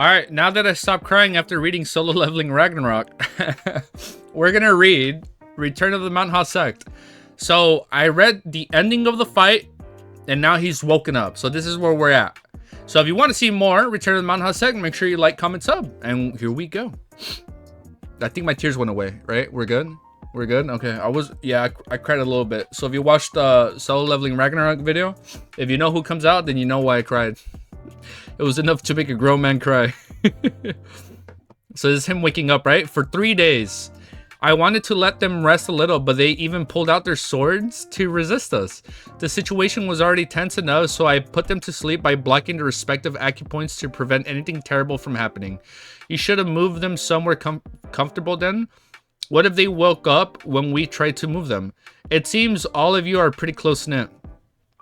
Alright, now that I stopped crying after reading Solo Leveling Ragnarok, we're gonna read Return of the manwha Sect. So, I read the ending of the fight, and now he's woken up. So this is where we're at. So if you want to see more Return of the manwha Sect, make sure you like, comment, sub. And here we go. I think my tears went away, right? We're good? We're good? Okay, I cried a little bit. So if you watched the Solo Leveling Ragnarok video, if you know who comes out, then you know why I cried. It was enough to make a grown man cry. So this is him waking up, right? For 3 days. I wanted to let them rest a little, but they even pulled out their swords to resist us. The situation was already tense enough, so I put them to sleep by blocking the respective acupoints to prevent anything terrible from happening. You should have moved them somewhere comfortable then. What if they woke up when we tried to move them? It seems all of you are pretty close-knit.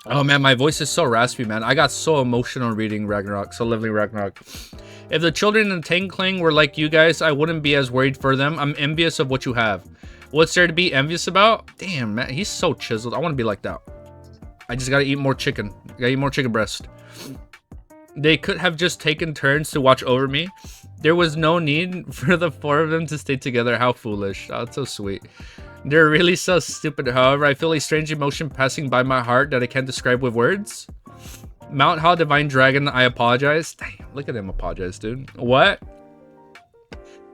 Oh man, my voice is so raspy, man. I got so emotional reading Ragnarok, so Leveling Ragnarok. If the children in Tangkling were like you guys, I wouldn't be as worried for them. I'm envious of what you have. What's there to be envious about? Damn, man, he's so chiseled. I want to be like that. I just gotta eat more chicken. Gotta eat more chicken breast. They could have just taken turns to watch over me. There was no need for the 4 of them to stay together. How foolish. Oh, that's so sweet. They're really so stupid. However, I feel a strange emotion passing by my heart that I can't describe with words. manwha Divine Dragon, I apologize. Damn, look at him apologize, dude. What?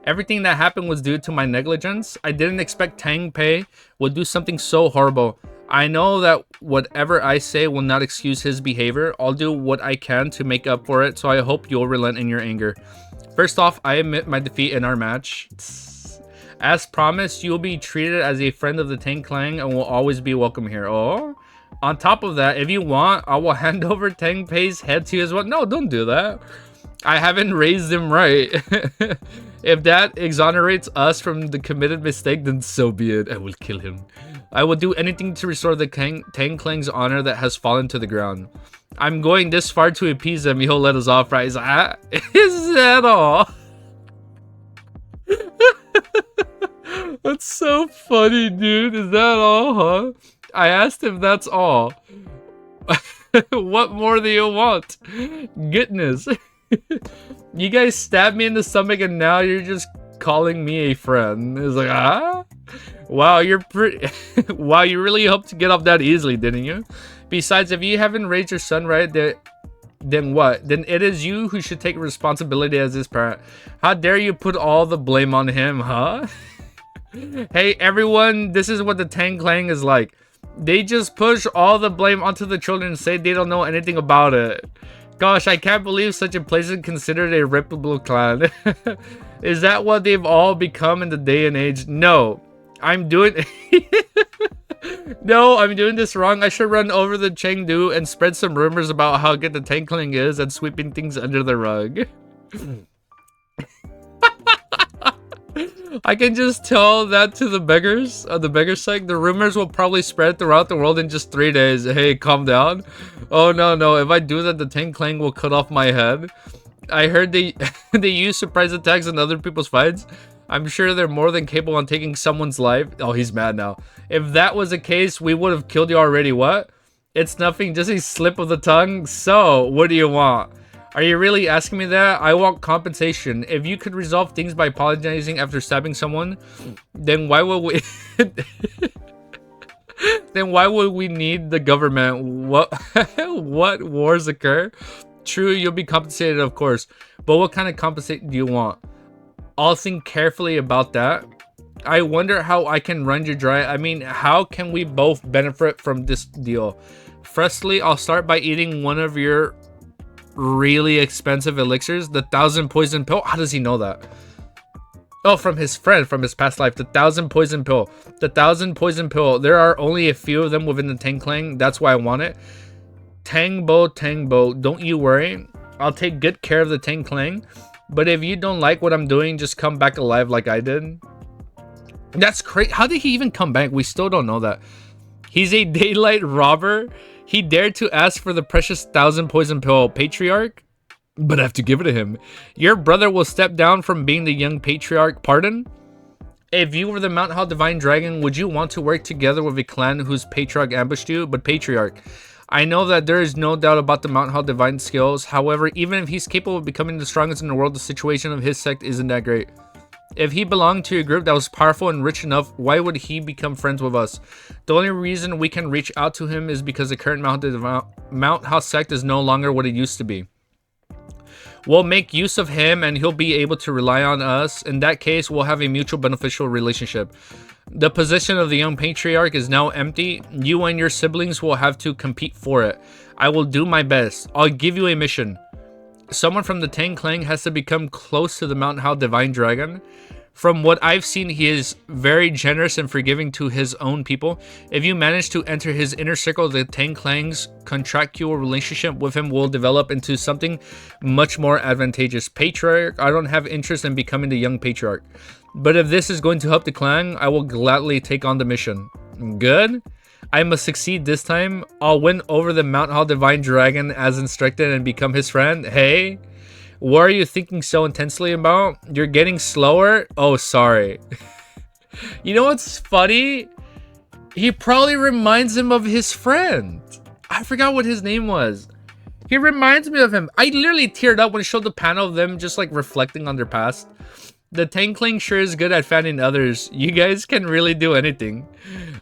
Everything that happened was due to my negligence. I didn't expect Tang Pei would do something so horrible. I know that whatever I say will not excuse his behavior. I'll do what I can to make up for it, so I hope you'll relent in your anger. First off, I admit my defeat in our match. As promised, you'll be treated as a friend of the Tangkling and will always be welcome here. Oh, on top of that, if you want, I will hand over Tang Pei's head to you as well. No, don't do that. I haven't raised him right. If that exonerates us from the committed mistake, then so be it. I will kill him. I will do anything to restore the Tangkling's honor that has fallen to the ground. I'm going this far to appease him. He'll let us off, right? He's like, is that all? That's so funny, dude. Is that all, huh? I asked if that's all. What more do you want? Goodness. You guys stabbed me in the stomach and now you're just calling me a friend. It's like, ah? Wow, you're pretty... Wow, you really hoped to get off that easily, didn't you? Besides, if you haven't raised your son right, then what? Then it is you who should take responsibility as his parent. How dare you put all the blame on him, huh? Hey, everyone, this is what the Tangkling is like. They just push all the blame onto the children and say they don't know anything about it. Gosh, I can't believe such a place is considered a reputable clan. Is that what they've all become in the day and age? No. I'm doing... No, I'm doing this wrong. I should run over the Chengdu and spread some rumors about how good the Tangkling is and sweeping things under the rug. I can just tell that to the beggars of the beggar sect. The rumors will probably spread throughout the world in just 3 days. Hey, calm down. Oh, no. If I do that, the Tangkling will cut off my head. I heard they use surprise attacks in other people's fights. I'm sure they're more than capable on taking someone's life. Oh, he's mad now. If that was the case, we would have killed you already. What? It's nothing, just a slip of the tongue. So, what do you want? Are you really asking me that? I want compensation. If you could resolve things by apologizing after stabbing someone, then why would we... Then why would we need the government? What wars occur? True, you'll be compensated, of course. But what kind of compensation do you want? I'll think carefully about that. I wonder how I can run you dry. I mean, how can we both benefit from this deal? Firstly, I'll start by eating one of your really expensive elixirs, the 1000 poison pill. How does he know that? Oh, from his friend from his past life. The 1000 poison pill. The 1000 poison pill. There are only a few of them within the Tangkling. That's why I want it. Tangbo, don't you worry. I'll take good care of the Tangkling. But if you don't like what I'm doing, just come back alive like I did. That's crazy. How did he even come back? We still don't know that. He's a daylight robber. He dared to ask for the precious 1000 poison pill, patriarch. But I have to give it to him. Your brother will step down from being the young patriarch. Pardon? If you were the manwha Divine Dragon, would you want to work together with a clan whose patriarch ambushed you? But patriarch, I know that there is no doubt about the manhwa divine skills. However, even if he's capable of becoming the strongest in the world, the situation of his sect isn't that great. If he belonged to a group that was powerful and rich enough, why would he become friends with us? The only reason we can reach out to him is because the current manhwa sect is no longer what it used to be. We'll make use of him and he'll be able to rely on us. In that case, we'll have a mutual beneficial relationship. The position of the young patriarch is now empty. You and your siblings will have to compete for it. I will do my best. I'll give you a mission. Someone from the Tang Clan has to become close to the manhwa divine dragon. From what I've seen, he is very generous and forgiving to his own people. If you manage to enter his inner circle, the Tang Clan's contractual relationship with him will develop into something much more advantageous. Patriarch, I don't have interest in becoming the young patriarch. But if this is going to help the clan, I will gladly take on the mission. Good. I must succeed this time. I'll win over the manhwa divine dragon as instructed and become his friend. Hey. What are you thinking so intensely about? You're getting slower? Oh, sorry. You know what's funny? He probably reminds him of his friend. I forgot what his name was. He reminds me of him. I literally teared up when it showed the panel of them just like reflecting on their past. The Tankling sure is good at fanning others. You guys can really do anything.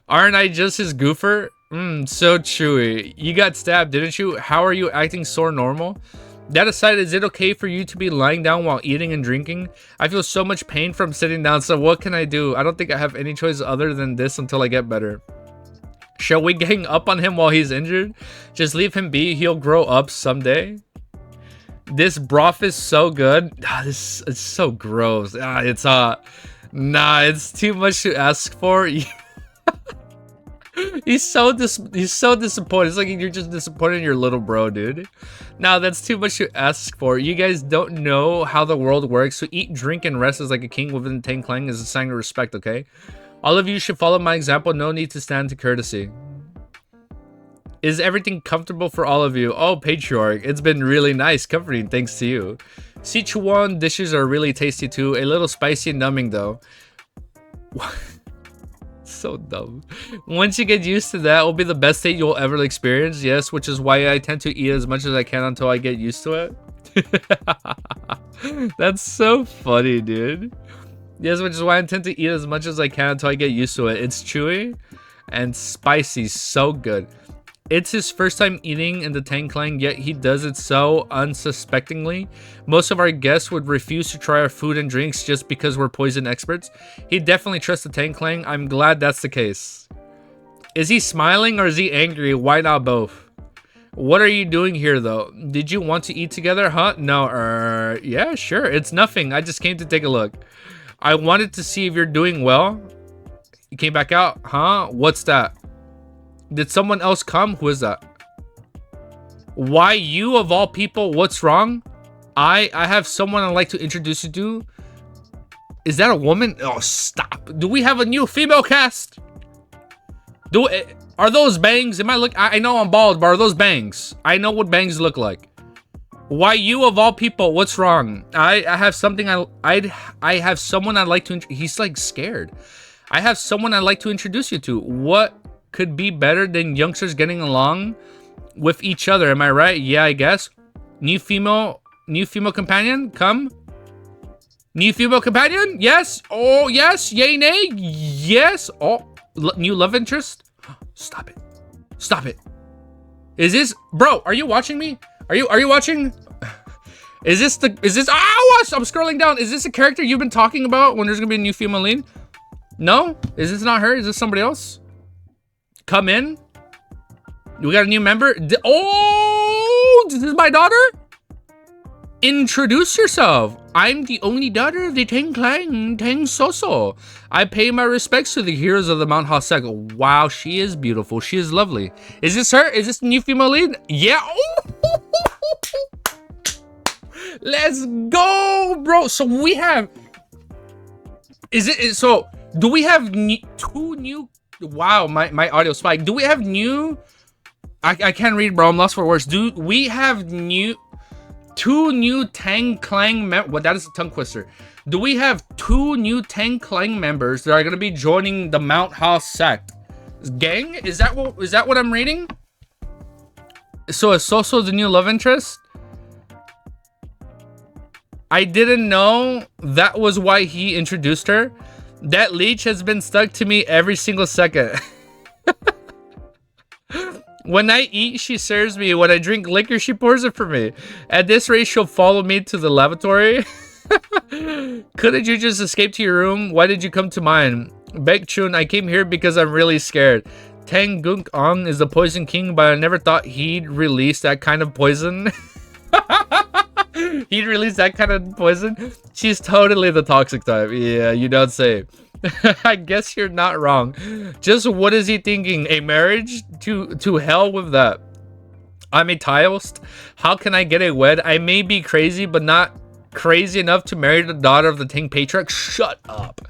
Aren't I just his goofer? So chewy. You got stabbed, didn't you? How are you acting so normal? That aside, is it okay for you to be lying down while eating and drinking? I feel so much pain from sitting down, so what can I do? I don't think I have any choice other than this until I get better. Shall we gang up on him while he's injured? Just leave him be, he'll grow up someday. This broth is so good. This is so gross. It's too much to ask for. He's so disappointed. It's like you're just disappointed in your little bro, dude. Now that's too much to ask for. You guys don't know how the world works, so eat, drink, and rest as like a king within the Tang Clan is a sign of respect, okay? All of you should follow my example. No need to stand to courtesy. Is everything comfortable for all of you? Oh, patriarch, it's been really nice, comforting, thanks to you. Sichuan dishes are really tasty too. A little spicy and numbing though. So dumb. Once you get used to that, it will be the best date you'll ever experience. Yes, which is why I tend to eat as much as I can until I get used to it. That's so funny, dude. Yes, which is why I tend to eat as much as I can until I get used to it. It's chewy and spicy, so good. It's his first time eating in the Tang Clan, yet he does it so unsuspectingly. Most of our guests would refuse to try our food and drinks just because we're poison experts. He definitely trusts the Tang Clan. I'm glad that's the case. Is he smiling or is he angry? Why not both? What are you doing here though? Did you want to eat together, huh? No, yeah, sure. It's nothing. I just came to take a look. I wanted to see if you're doing well. You came back out, huh? What's that? Did someone else come? Who is that? Why you of all people? What's wrong? I have someone I'd like to introduce you to. Is that a woman? Oh, stop. Do we have a new female cast? Are those bangs? I know I'm bald, but are those bangs? I know what bangs look like. Why you of all people? What's wrong? I have something I have someone I'd like to. He's like scared. I have someone I'd like to introduce you to. What could be better than youngsters getting along with each other? Am I right? Yeah, I guess. New female companion, come. New female companion? Yes. Oh, yes. Yay, nay. Yes. Oh, new love interest. Stop it. Stop it. Is this, bro? Are you watching me? Are you watching? Is this? I'm scrolling down. Is this a character you've been talking about when there's gonna be a new female lead? No. Is this not her? Is this somebody else? Come in. We got a new member. Oh, this is my daughter. Introduce yourself. I'm the only daughter of the Tang Clan, Tang Soso. I pay my respects to the heroes of the manhwa Sect. Wow, she is beautiful. She is lovely. Is this her? Is this the new female lead? Yeah. Let's go, bro. So we have. So do we have two new? Wow, my audio spiked. Do we have new? I can't read, bro. I'm lost for words. Do we have two new Tang Clan members? Well, that is a tongue twister. Do we have two new Tang Clan members that are gonna be joining the manhwa Sect? Gang? Is that what I'm reading? So is Soso the new love interest? I didn't know that was why he introduced her. That leech has been stuck to me every single second. When I eat, she serves me. When I drink liquor, she pours it for me. At this rate, she'll follow me to the lavatory. Couldn't you just escape to your room? Why did you come to mine? Baekchun, I came here because I'm really scared. Tang Gunk Ong is the poison king, but I never thought he'd release that kind of poison. He'd release that kind of poison? She's totally the toxic type. Yeah, you don't say. I guess you're not wrong. Just what is he thinking? A marriage? To hell with that. I'm a Taoist. How can I get a wed? I may be crazy, but not crazy enough to marry the daughter of the Tang Patriarch. Shut up.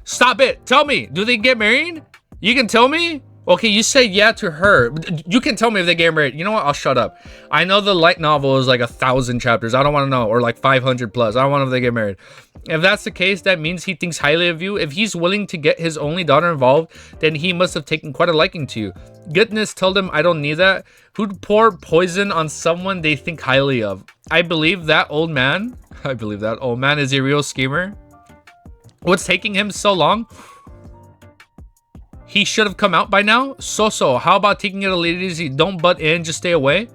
Stop it. Tell me. Do they get married? You can tell me? Okay, you say yeah to her. You can tell me if they get married. You know what? I'll shut up. I know the light novel is like 1,000 chapters. I don't want to know. Or like 500 plus. I don't want to know if they get married. If that's the case, that means he thinks highly of you. If he's willing to get his only daughter involved, then he must have taken quite a liking to you. Goodness, tell them I don't need that. Who'd pour poison on someone they think highly of? I believe that old man. I believe that old man is a real schemer. What's taking him so long? He should have come out by now. So, how about taking it a little easy? Don't butt in, just stay away.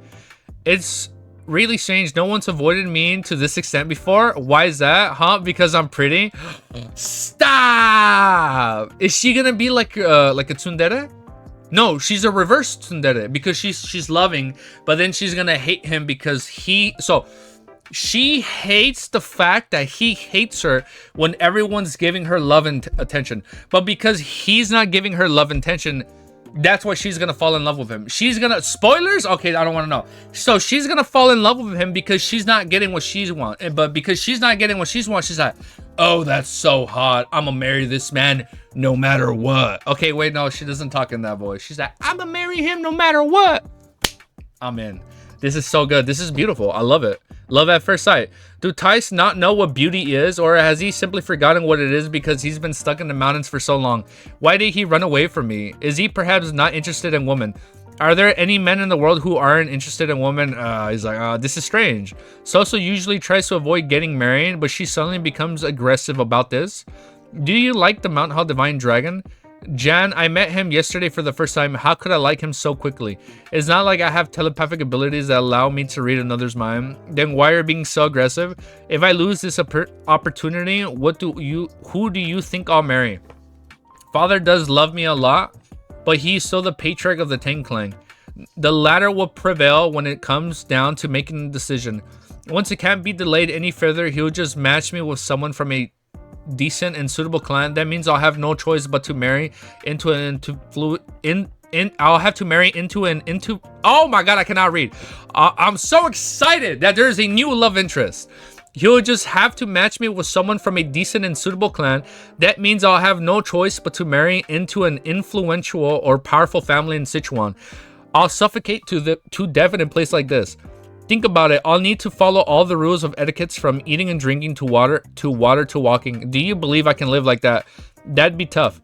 It's really strange. No one's avoided me to this extent before. Why is that? Huh? Because I'm pretty? Stop! Is she gonna be like a tsundere? No, she's a reverse tsundere because she's loving, but then she's gonna hate him because she hates the fact that he hates her when everyone's giving her love and attention. But because he's not giving her love and attention, that's why she's going to fall in love with him. She's going to... Spoilers? Okay, I don't want to know. So she's going to fall in love with him because she's not getting what she wants. But because she's not getting what she wants, she's like, oh, that's so hot. I'm going to marry this man no matter what. Okay, wait, no, she doesn't talk in that voice. She's like, I'm going to marry him no matter what. I'm in. This is so good. This is beautiful. I love it. Love at first sight. Do Tice not know what beauty is, or has he simply forgotten what it is because he's been stuck in the mountains for so long? Why did he run away from me? Is he perhaps not interested in women? Are there any men in the world who aren't interested in women? He's like, this is strange. Soso usually tries to avoid getting married, but she suddenly becomes aggressive about this. Do you like the Mount Hall Divine Dragon? Jan, I met him yesterday for the first time. How could I like him so quickly? It's not like I have telepathic abilities that allow me to read another's mind. Then why are you being so aggressive? If I lose this opportunity, who do you think I'll marry? Father does love me a lot, but he's still the patriarch of the Tang clan. The latter will prevail when it comes down to making a decision. Once it can't be delayed any further, he'll just match me with someone from a decent and suitable clan. That means I'll have no choice but to marry into I'll have to marry into oh my god, I cannot read. I'm so excited that there's a new love interest. He'll just have to match me with someone from a decent and suitable clan. That means I'll have no choice but to marry into an influential or powerful family in Sichuan. I'll suffocate to death in a place like this. Think about it. I'll need to follow all the rules of etiquettes from eating and drinking to water to walking. Do you believe I can live like that? That'd be tough.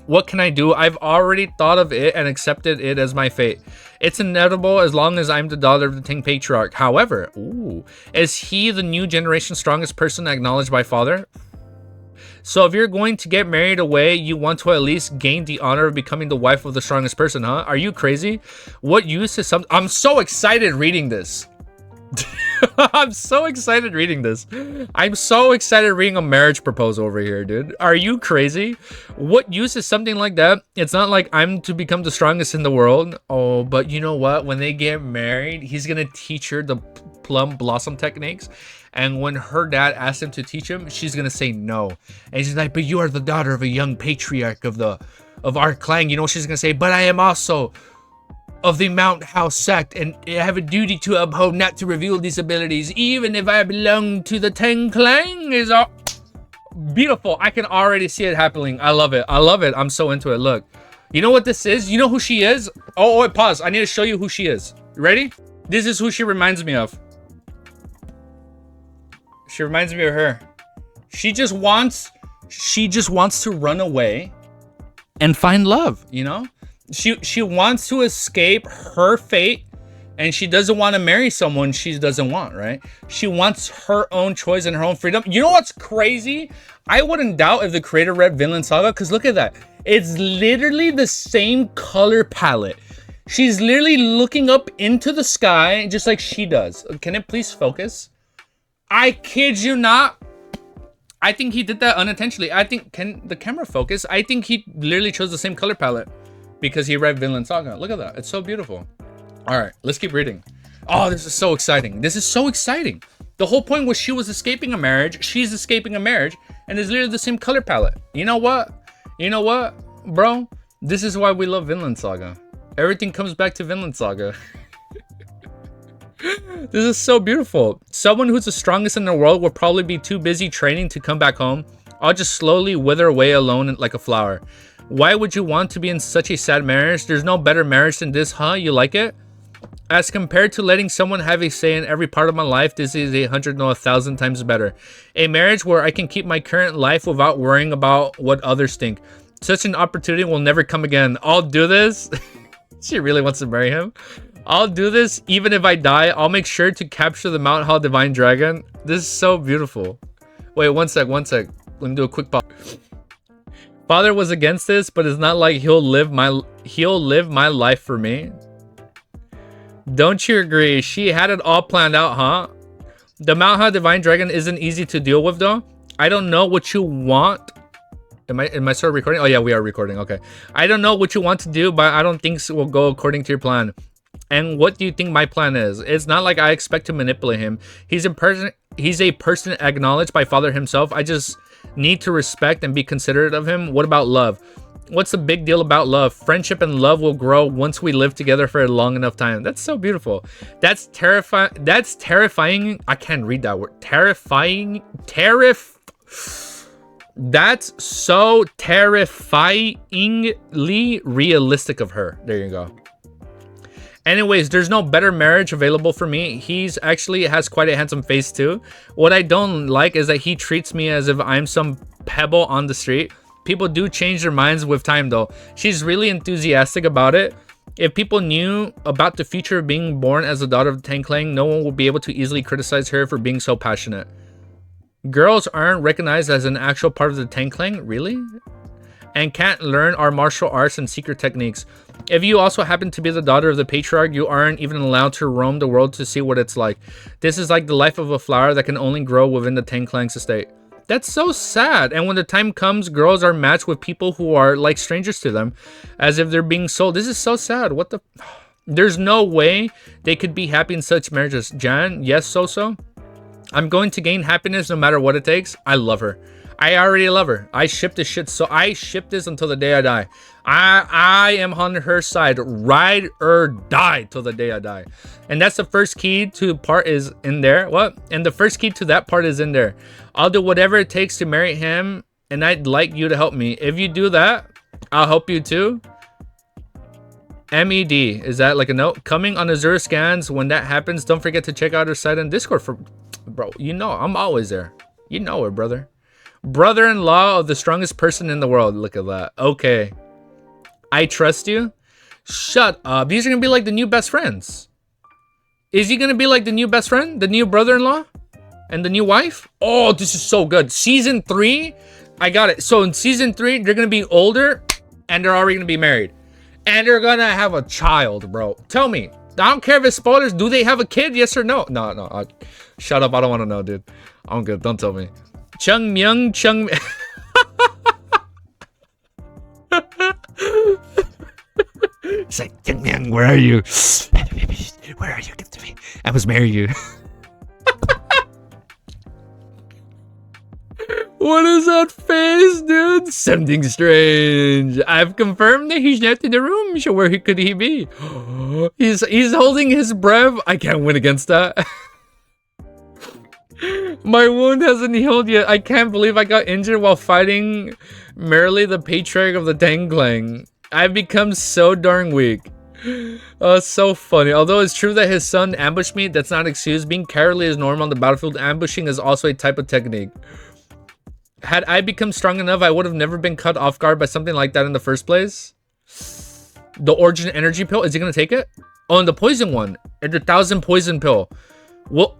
What can I do? I've already thought of it and accepted it as my fate. It's inevitable as long as I'm the daughter of the Tang Patriarch. However, is he the new generation's strongest person acknowledged by father? So if you're going to get married away, you want to at least gain the honor of becoming the wife of the strongest person, huh? Are you crazy? What use is I'm so excited reading this. I'm so excited reading this. I'm so excited reading a marriage proposal over here, dude. Are you crazy? What use is something like that? It's not like I'm to become the strongest in the world. Oh, but you know what? When they get married, he's gonna teach her the plum blossom techniques. And when her dad asks him to teach him, she's gonna say no. And she's like, but you are the daughter of a young patriarch of our clan. You know, she's gonna say, but I am also of the Mount House sect, and I have a duty to uphold, not to reveal these abilities, even if I belong to the Tang clan. Is all beautiful. I can already see it happening. I love it. I love it. I'm so into it. Look, you know what this is? You know who she is? Oh, wait, pause. I need to show you who she is. You ready? This is who she reminds me of. She reminds me of her. She just wants to run away and find love, you know? She wants to escape her fate And she doesn't want to marry someone she doesn't want, right? She wants her own choice and her own freedom. You know what's crazy? I wouldn't doubt if the creator read Vinland Saga, because look at that. It's literally the same color palette. She's literally looking up into the sky just like she does. Can it please focus? I kid you not. I think he did that unintentionally. I think, can the camera focus? I think he literally chose the same color palette because he read Vinland Saga. Look at that. It's so beautiful. All right, let's keep reading. Oh, this is so exciting. This is so exciting. The whole point was she was escaping a marriage. She's escaping a marriage. And it's literally the same color palette. You know what? You know what, bro? This is why we love Vinland Saga. Everything comes back to Vinland Saga. This is so beautiful. Someone who's the strongest in the world will probably be too busy training to come back home. I'll just slowly wither away alone like a flower. Why would you want to be in such a sad marriage? There's no better marriage than this, huh? You like it? As compared to letting someone have a say in every part of my life, this is 100, no, 1,000 times better. A marriage where I can keep my current life without worrying about what others think. Such an opportunity will never come again. I'll do this. She really wants to marry him. I'll do this even if I die. I'll make sure to capture the Manhwa Divine Dragon. This is so beautiful. Wait, one sec. Let me do a quick pause. Father was against this, but it's not like he'll live my life for me. Don't you agree? She had it all planned out, huh? The Manhwa Divine Dragon isn't easy to deal with, though. I don't know what you want. Am I still recording? Oh yeah, we are recording. Okay. I don't know what you want to do, but I don't think it will go according to your plan. And what do you think my plan is? It's not like I expect to manipulate him. He's a person acknowledged by Father himself. I just need to respect and be considerate of him. What about love? What's the big deal about love? Friendship and love will grow once we live together for a long enough time. That's so beautiful. That's terrifying. That's terrifying. I can't read that word. Terrifying. That's so terrifyingly realistic of her. There you go. Anyways, there's no better marriage available for me. He's actually has quite a handsome face too. What I don't like is that he treats me as if I'm some pebble on the street. People do change their minds with time though. She's really enthusiastic about it. If people knew about the future of being born as a daughter of Tang Klang, no one would be able to easily criticize her for being so passionate. Girls aren't recognized as an actual part of the Tang Klang, really? And can't learn our martial arts and secret techniques. If you also happen to be the daughter of the patriarch, you aren't even allowed to roam the world to see what it's like. This is like the life of a flower that can only grow within the Tang Klang's estate. That's so sad. And when the time comes, girls are matched with people who are like strangers to them, as if they're being sold. This is so sad. What the? There's no way they could be happy in such marriages. Jan, yes, so. I'm going to gain happiness no matter what it takes. I love her. I already love her. I ship this shit, so I ship this until the day I die. I am on her side. Ride or die till the day I die. And that's the first key to part is in there. What? And the first key to that part is in there. I'll do whatever it takes to marry him, and I'd like you to help me. If you do that, I'll help you too. MED. Is that like a note? Coming on Azure scans. When that happens, don't forget to check out her site on Discord for... Bro, you know, I'm always there. You know it, brother. Brother-in-law of the strongest person in the world. Look at that. Okay. I trust you. Shut up. These are going to be like the new best friends. Is he going to be like the new best friend? The new brother-in-law? And the new wife? Oh, this is so good. Season 3? I got it. So in season 3, they're going to be older and they're already going to be married. And they're going to have a child, bro. Tell me. I don't care if it's spoilers. Do they have a kid? Yes or no? No. Shut up. I don't want to know, dude. I'm good. Don't tell me. Chung Myung Chung. It's like, Chung Myung, where are you? Where are you? Give to me. I must marry you. What is that face, dude? Something strange. I've confirmed that he's not in the room. So where could he be? He's holding his breath. I can't win against that. My wound hasn't healed yet. I can't believe I got injured while fighting merely the patriarch of the Tang Klang. I've become so darn weak. Oh, so funny. Although it's true that his son ambushed me, that's not an excuse. Being cowardly is normal on the battlefield. Ambushing is also a type of technique. Had I become strong enough, I would have never been caught off guard by something like that in the first place. The origin energy pill. Is he going to take it? Oh, and the poison one. And the 1,000 poison pill. Well,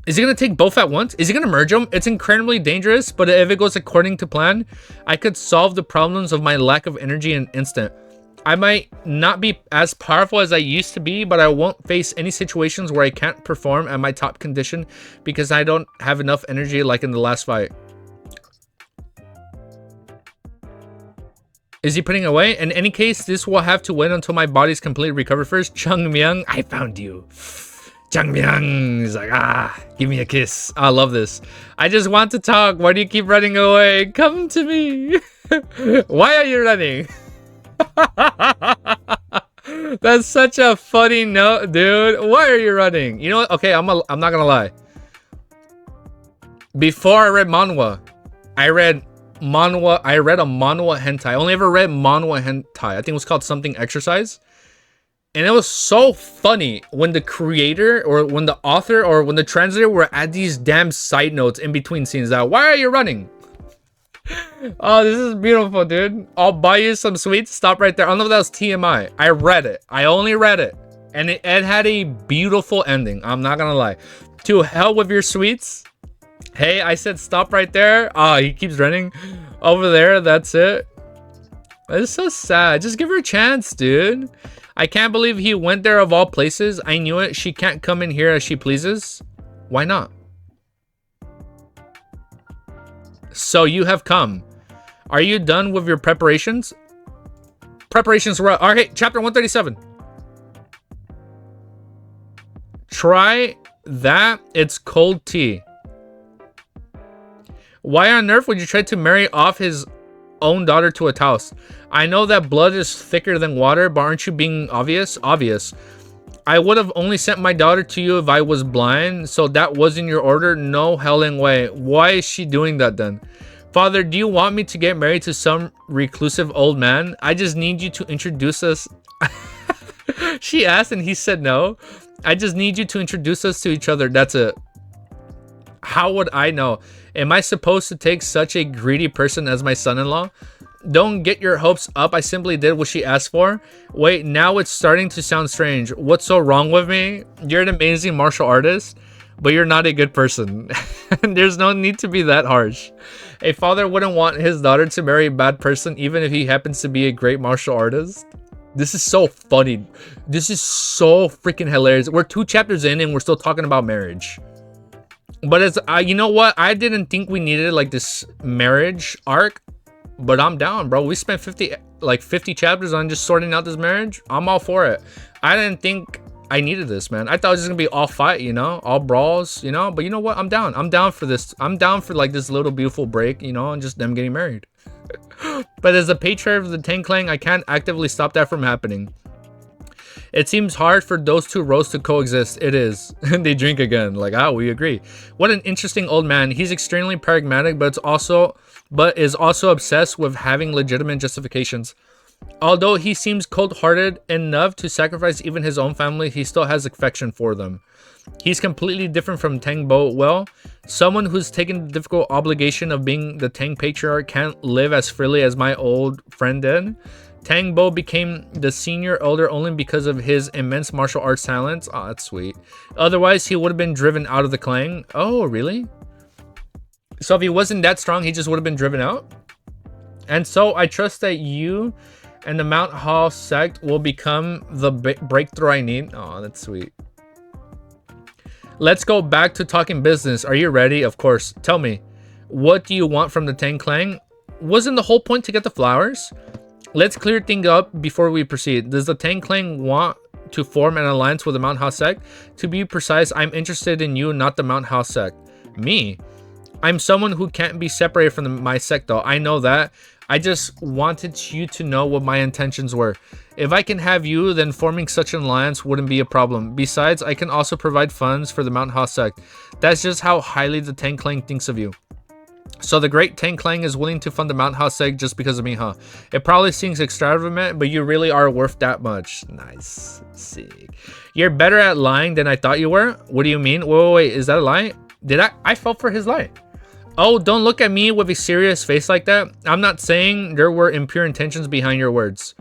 is he going to take both at once? Is he going to merge them? It's incredibly dangerous, but if it goes according to plan, I could solve the problems of my lack of energy in an instant. I might not be as powerful as I used to be, but I won't face any situations where I can't perform at my top condition because I don't have enough energy like in the last fight. Is he putting away? In any case, this will have to wait until my body's completely recovered first. Chungmyeong, I found you. Chungmyeong is like, give me a kiss. I love this. I just want to talk. Why do you keep running away? Come to me. Why are you running? That's such a funny note, dude. Why are you running? You know what? Okay, I'm not gonna lie. Before I read manhwa, I read a manhwa hentai. I only ever read manhwa hentai. I think it was called something exercise. And it was so funny when the creator or when the author or when the translator were at these damn side notes in between scenes that, why are you running? Oh, this is beautiful, dude. I'll buy you some sweets. Stop right there. I don't know if that was TMI. I read it. I only read it. And it had a beautiful ending. I'm not gonna lie. To hell with your sweets. Hey, I said stop right there. He keeps running over there. That's it. It's so sad. Just give her a chance, dude. I can't believe he went there of all places. I knew it. She can't come in here as she pleases. Why not? So you have come. Are you done with your preparations? Preparations were... Okay, chapter 137. Try that. It's cold tea. Why on earth would you try to marry off his own daughter to a Taos? I know that blood is thicker than water, but aren't you being obvious? Obvious. I would have only sent my daughter to you if I was blind, so that wasn't your order? No helling way. Why is she doing that then? Father, do you want me to get married to some reclusive old man? I just need you to introduce us. She asked and he said no. I just need you to introduce us to each other. That's it. How would I know? Am I supposed to take such a greedy person as my son-in-law? Don't get your hopes up. I simply did what she asked for. Wait, now it's starting to sound strange. What's so wrong with me? You're an amazing martial artist, but you're not a good person. There's no need to be that harsh. A father wouldn't want his daughter to marry a bad person, even if he happens to be a great martial artist. This is so funny. This is so freaking hilarious. We're 2 chapters in and we're still talking about marriage. But it's, you know what? I didn't think we needed like this marriage arc. But I'm down, bro. We spent 50 chapters on just sorting out this marriage. I'm all for it. I didn't think I needed this, man. I thought it was just gonna be all fight, you know, all brawls, you know. But you know what? I'm down. I'm down for this. I'm down for like this little beautiful break, you know, and just them getting married. But as a patriarch of the Tang Clan, I can't actively stop that from happening. It seems hard for those 2 roads to coexist. It is. They drink again. Like, we agree. What an interesting old man. He's extremely pragmatic, but is also obsessed with having legitimate justifications. Although he seems cold-hearted enough to sacrifice even his own family, he still has affection for them. He's completely different from Tang Bo. Well, someone who's taken the difficult obligation of being the Tang patriarch can't live as freely as my old friend did. Tang Bo became the senior elder only because of his immense martial arts talents. Oh, that's sweet. Otherwise, he would have been driven out of the clan. Oh, really? So if he wasn't that strong, he just would have been driven out? And so I trust that you and the manhwa sect will become the breakthrough I need. Oh, that's sweet. Let's go back to talking business. Are you ready? Of course. Tell me, what do you want from the Tang Clan? Wasn't the whole point to get the flowers? Let's clear things up before we proceed. Does the Tang Clan want to form an alliance with the manhwa sect? To be precise, I'm interested in you, not the manhwa sect. Me? I'm someone who can't be separated from my sect though. I know that. I just wanted you to know what my intentions were. If I can have you, then forming such an alliance wouldn't be a problem. Besides, I can also provide funds for the manhwa sect. That's just how highly the Tang Clan thinks of you. So the great Tang Clan is willing to fund the manhwa sect just because of me, huh? It probably seems extravagant, but you really are worth that much. Nice. Sick. You're better at lying than I thought you were? What do you mean? Wait, is that a lie? I fell for his lie. Oh, don't look at me with a serious face like that. I'm not saying there were impure intentions behind your words.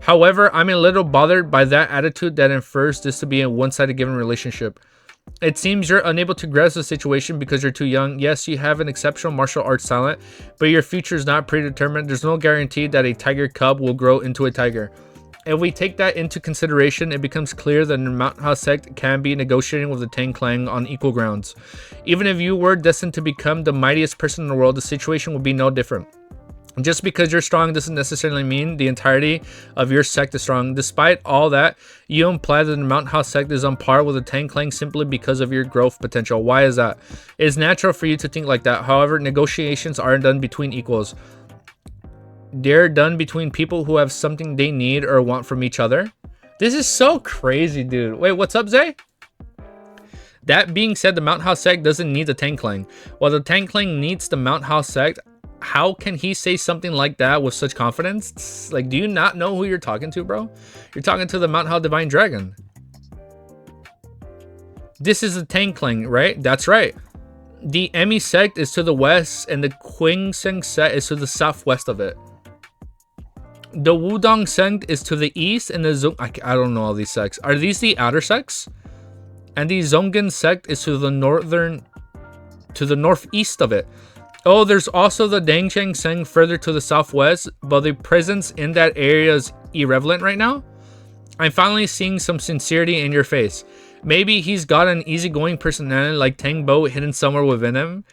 However, I'm a little bothered by that attitude that infers this to be a one-sided given relationship. It seems you're unable to grasp the situation because you're too young. Yes, you have an exceptional martial arts talent, but your future is not predetermined. There's no guarantee that a tiger cub will grow into a tiger. If we take that into consideration, it becomes clear that the manhwa sect can be negotiating with the Tang Clan on equal grounds. Even if you were destined to become the mightiest person in the world, the situation would be no different. Just because you're strong doesn't necessarily mean the entirety of your sect is strong. Despite all that, you imply that the manhwa sect is on par with the Tang Clan simply because of your growth potential. Why is that? It's natural for you to think like that. However, negotiations aren't done between equals. They're done between people who have something they need or want from each other. This is so crazy, dude. Wait, what's up, Zay? That being said, the manhwa sect doesn't need the Tang Clan. While the Tang Clan needs the manhwa sect, how can he say something like that with such confidence? Like, do you not know who you're talking to, bro? You're talking to the manhwa divine dragon. This is the Tang Clan, right? That's right. The Emi sect is to the west, and the Qingseng sect is to the southwest of it. The Wudong sect is to the east, and the I don't know all these sects. Are these the outer sects? And the Zongen sect is to the northeast of it. Oh, there's also the Dangsheng sect further to the southwest, but the presence in that area is irrelevant right now. I'm finally seeing some sincerity in your face. Maybe he's got an easygoing personality like Tang Bo hidden somewhere within him.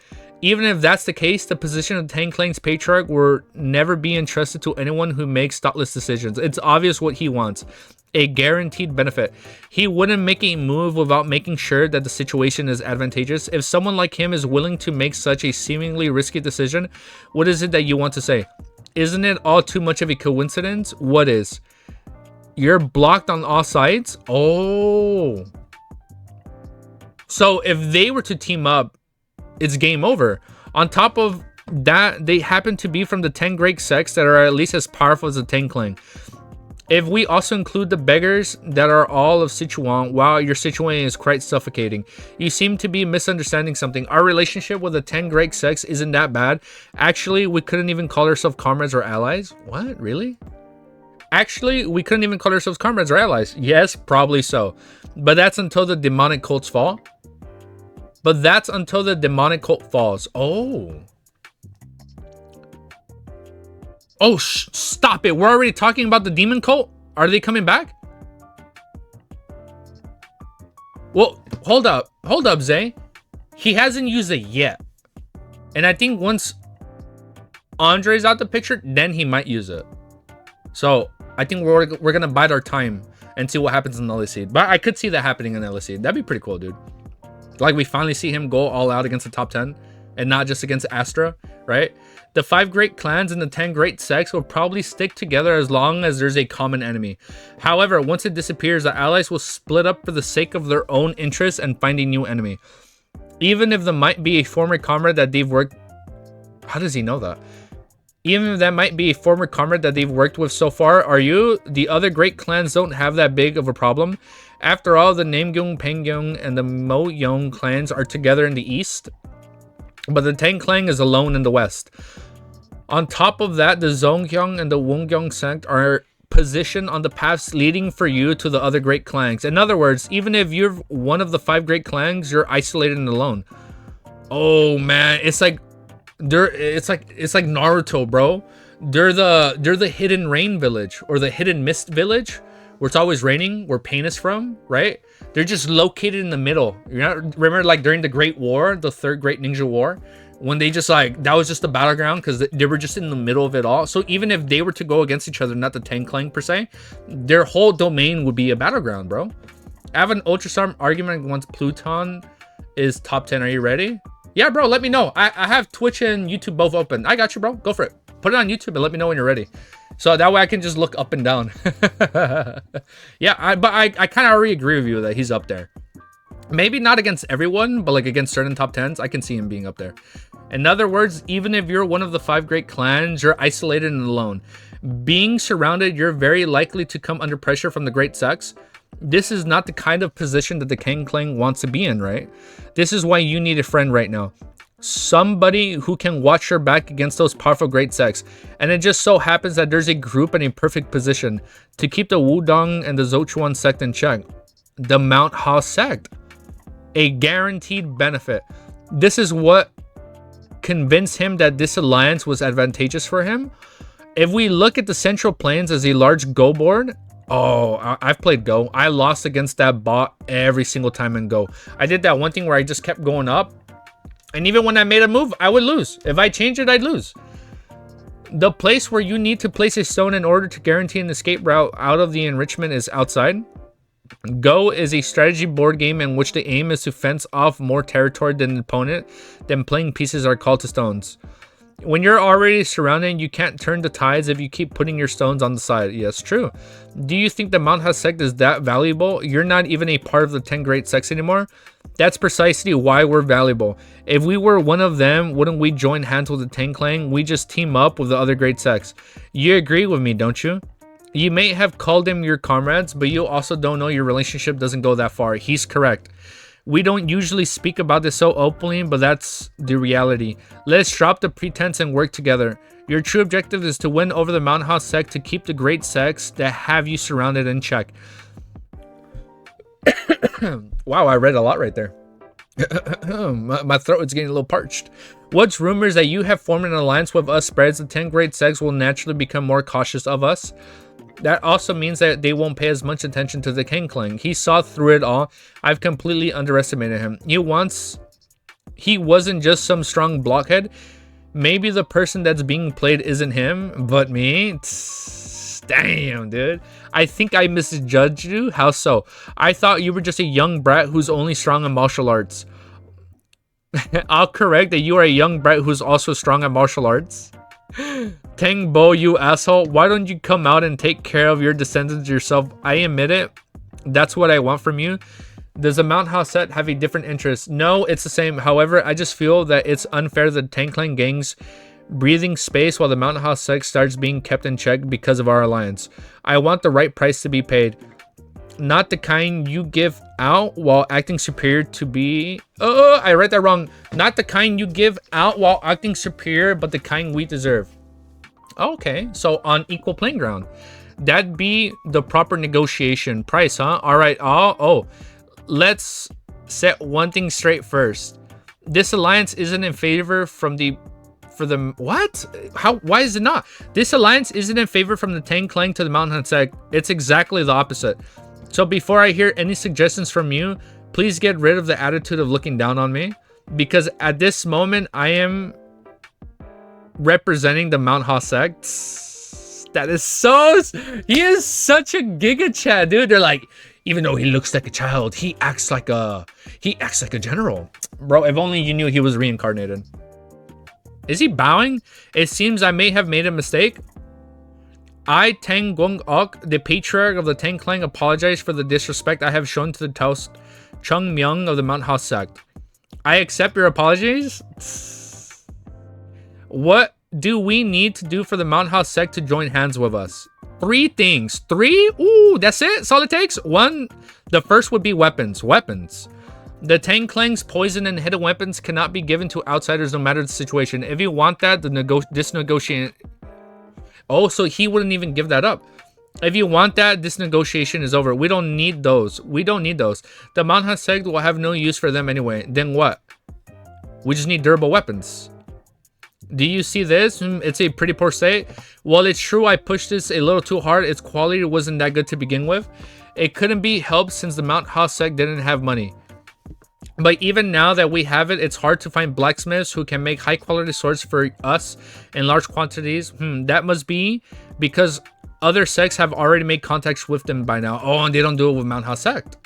Even if that's the case, the position of Tang Clan's patriarch will never be entrusted to anyone who makes thoughtless decisions. It's obvious what he wants. A guaranteed benefit. He wouldn't make a move without making sure that the situation is advantageous. If someone like him is willing to make such a seemingly risky decision, what is it that you want to say? Isn't it all too much of a coincidence? What is? You're blocked on all sides? Oh. So if they were to team up, it's game over. On top of that, they happen to be from the 10 great sects that are at least as powerful as the Tang Clan. If we also include the beggars that are all of Sichuan, wow, your Sichuan is quite suffocating. You seem to be misunderstanding something. Our relationship with the 10 great sects isn't that bad. Actually, we couldn't even call ourselves comrades or allies. What? Really? Actually, we couldn't even call ourselves comrades or allies. Yes, probably so. But that's until the demonic cults fall. falls. Oh. Oh, stop it. We're already talking about the demon cult. Are they coming back? Well, hold up. Hold up, Zay. He hasn't used it yet. And I think once Andre's out the picture, then he might use it. So I think we're going to bide our time and see what happens in LEC. But I could see that happening in LEC. That'd be pretty cool, dude. Like, we finally see him go all out against the top 10 and not just against Astra, right? The 5 great clans and the 10 great sects will probably stick together as long as there's a common enemy. However, once it disappears, the allies will split up for the sake of their own interests and find a new enemy. Even if there might be a former comrade that they've worked... How does he know that? Even if that might be a former comrade that they've worked with so far, the other great clans don't have that big of a problem. After all, the Namgyong, Pangyong, and the Moyong clans are together in the east, but the Tang Clan is alone in the west. On top of that, the Zonggyong and the Wongyong sect are positioned on the paths leading for you to the other great clans. In other words, even if you're one of the 5 great clans, you're isolated and alone. Oh man, it's like Naruto, bro. They're the hidden rain village, or the hidden mist village, where it's always raining, where pain is from, right? They're just located in the middle. You know, remember like during the Great War, the 3rd Great Ninja War, when they just like, that was just the battleground because they were just in the middle of it all. So even if they were to go against each other, not the Tang Clan per se, their whole domain would be a battleground, bro. I have an ultrasound argument once Pluton is top 10. Are you ready? Yeah, bro, let me know. I have Twitch and YouTube both open. I got you, bro. Go for it. Put it on YouTube and let me know when you're ready. So that way I can just look up and down. Yeah, but I kind of already agree with you that he's up there. Maybe not against everyone, but like against certain top 10s, I can see him being up there. In other words, even if you're one of the 5 great clans, you're isolated and alone. Being surrounded, you're very likely to come under pressure from the great sects. This is not the kind of position that the Tang Clan wants to be in, right? This is why you need a friend right now. somebody who can watch your back against those powerful great sects. And it just so happens that there's a group in a perfect position to keep the Wudong and the Zhochuan sect in check. The Mount Ha sect. A guaranteed benefit. This is what convinced him that this alliance was advantageous for him. If we look at the Central Plains as a large Go board, oh, I've played Go. I lost against that bot every single time in Go. I did that one thing where I just kept going up. And even when I made a move, I would lose. If I changed it, I'd lose. The place where you need to place a stone in order to guarantee an escape route out of the enrichment is outside. Go is a strategy board game in which the aim is to fence off more territory than the opponent. Then playing pieces are called to stones. When you're already surrounded, you can't turn the tides if you keep putting your stones on the side. Yes, true. Do you think the Mount Ha sect is that valuable? You're not even a part of the 10 great sects anymore. That's precisely why we're valuable. If we were one of them, wouldn't we join hands with the Tang Clan? We just team up with the other great sects. You agree with me, don't you? You may have called them your comrades, but you also don't know your relationship doesn't go that far. He's correct. We don't usually speak about this so openly, but that's the reality. Let's drop the pretense and work together. Your true objective is to win over the Mount Ha sect to keep the great sects that have you surrounded in check. Wow, I read a lot right there. My throat is getting a little parched. What's rumors that you have formed an alliance with us spreads the 10 great sects will naturally become more cautious of us. That also means that they won't pay as much attention to the King Clan. He saw through it all. I've completely underestimated him. He wasn't just some strong blockhead. Maybe the person that's being played isn't him, but me. Damn, dude. I think I misjudged you. How so? I thought you were just a young brat who's only strong in martial arts. I'll correct that you are a young brat who's also strong at martial arts. Tang Bo, you asshole. Why don't you come out and take care of your descendants yourself? I admit it. That's what I want from you. Does the Mount Ha set have a different interest? No, it's the same. However, I just feel that it's unfair that Tang Clan gangs breathing space while the Mount Ha sect starts being kept in check because of our alliance. I want the right price to be paid. Not the kind you give out while acting superior to be... Oh, I read that wrong. Not the kind you give out while acting superior, but the kind we deserve. Okay, so on equal playing ground. That'd be the proper negotiation price, huh? All right. Oh, let's set one thing straight first. This alliance isn't in favor from the... What? How? Why is it not? This alliance isn't in favor from the Tang Clan to the Mount Ha sect. It's exactly the opposite. So before I hear any suggestions from you, please get rid of the attitude of looking down on me. Because at this moment, I am representing the Mount Ha sect. That is so... He is such a giga chat, dude. They're like, even though he looks like a child, he acts like a general. Bro, if only you knew he was reincarnated. Is he bowing? It seems I may have made a mistake. I, Tang Gong Ok, the patriarch of the Tang Clan, apologize for the disrespect I have shown to the Taoist Chung Myung of the Mount Ha sect. I accept your apologies. What do we need to do for the Mount Ha sect to join hands with us? 3 things. 3? Ooh, that's it? That's all it takes? 1. The first would be weapons. Weapons. The Tang Clan's poison and hidden weapons cannot be given to outsiders no matter the situation. If you want that, this negotiation... Oh, so he wouldn't even give that up. If you want that, this negotiation is over. We don't need those. We don't need those. The Mount Ha sect will have no use for them anyway. Then what? We just need durable weapons. Do you see this? It's a pretty poor state. Well, it's true I pushed this a little too hard. Its quality wasn't that good to begin with. It couldn't be helped since the Mount Ha sect didn't have money. But even now that we have it, it's hard to find blacksmiths who can make high quality swords for us in large quantities. That must be because other sects have already made contacts with them by now. Oh, and they don't do it with Mount Ha sect.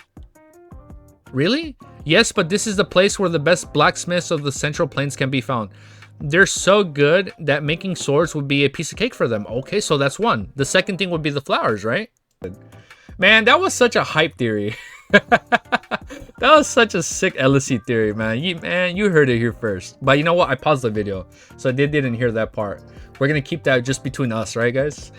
Really? Yes, but this is the place where the best blacksmiths of the Central Plains can be found. They're so good that making swords would be a piece of cake for them. Okay, so that's one. The second thing would be the flowers, right? Man, that was such a hype theory. That was such a sick LSE theory, man. You heard it here first. But you know what? I paused the video, so they didn't hear that part. We're gonna keep that just between us, right, guys?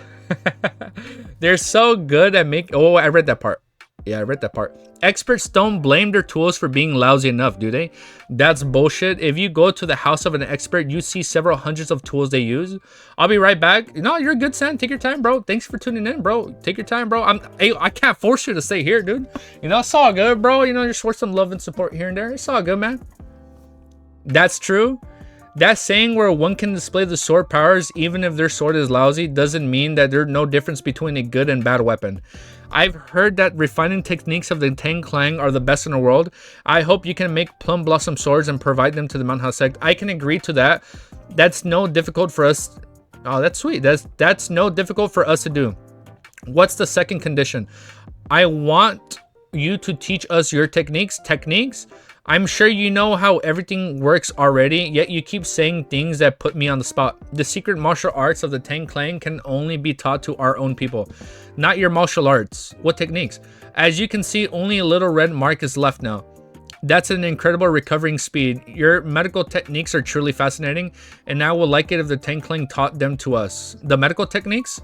They're so good at making... Oh, I read that part. Yeah, I read that part. Experts don't blame their tools for being lousy enough, do they? That's bullshit. If you go to the house of an expert, you see several hundreds of tools they use. I'll be right back. No, you're good, Sam. Take your time, bro. Thanks for tuning in, bro. Take your time, bro. I can't force you to stay here, dude. You know, it's all good, bro. You know, just for some love and support here and there. It's all good, man. That's true. That saying where one can display the sword powers even if their sword is lousy doesn't mean that there's no difference between a good and bad weapon. I've heard that refining techniques of the Tang Clang are the best in the world. I hope you can make Plum Blossom swords and provide them to the manhwa sect. I can agree to that. That's no difficult for us. Oh, that's sweet. That's no difficult for us to do. What's the second condition? I want you to teach us your techniques. I'm sure you know how everything works already, yet you keep saying things that put me on the spot. The secret martial arts of the Tang Clang can only be taught to our own people, not your martial arts. What techniques? As you can see, only a little red mark is left now. That's an incredible recovering speed. Your medical techniques are truly fascinating, and I would like it if the Tang Clang taught them to us. The medical techniques?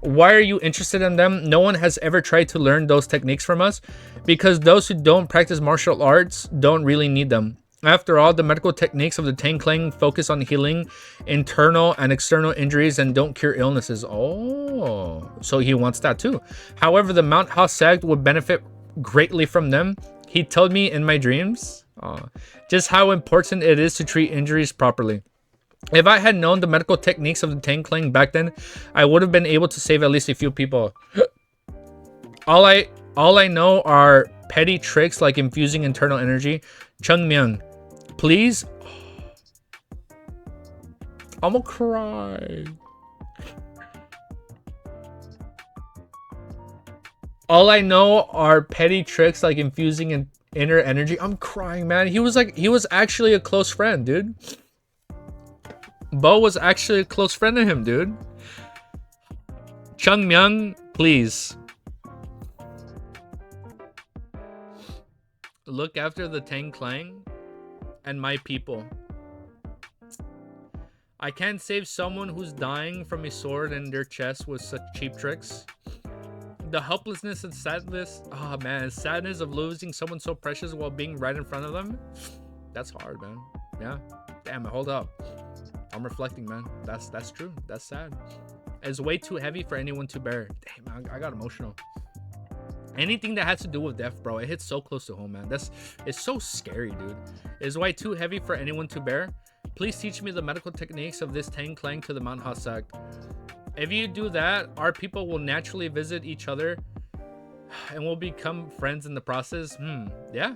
Why are you interested in them? No one has ever tried to learn those techniques from us, because those who don't practice martial arts don't really need them. After all, the medical techniques of the Tang Clang focus on healing internal and external injuries and don't cure illnesses. Oh, so he wants that too. However, the manhwa sect would benefit greatly from them. He told me in my dreams just how important it is to treat injuries properly. If I had known the medical techniques of the Tang Clang back then, I would have been able to save at least a few people. All I know are petty tricks like infusing internal energy. Chungmyeon, please. I'm gonna cry. All I know are petty tricks like infusing inner energy. I'm crying, man. He was actually a close friend, dude. Bo was actually a close friend of him, dude. Chungmyeon, please. Look after the Tang Clang and my people. I can't save someone who's dying from a sword in their chest with such cheap tricks. The helplessness and sadness, oh man, sadness of losing someone so precious while being right in front of them. That's hard, man. Yeah. Damn it, hold up. I'm reflecting, man. That's true. That's sad. It's way too heavy for anyone to bear. Damn, man, I got emotional. Anything that has to do with death, bro, it hits so close to home, man. It's so scary, dude. It's way too heavy for anyone to bear. Please teach me the medical techniques of this Tang Clang to the manhwa sect. If you do that, our people will naturally visit each other and will become friends in the process. Yeah.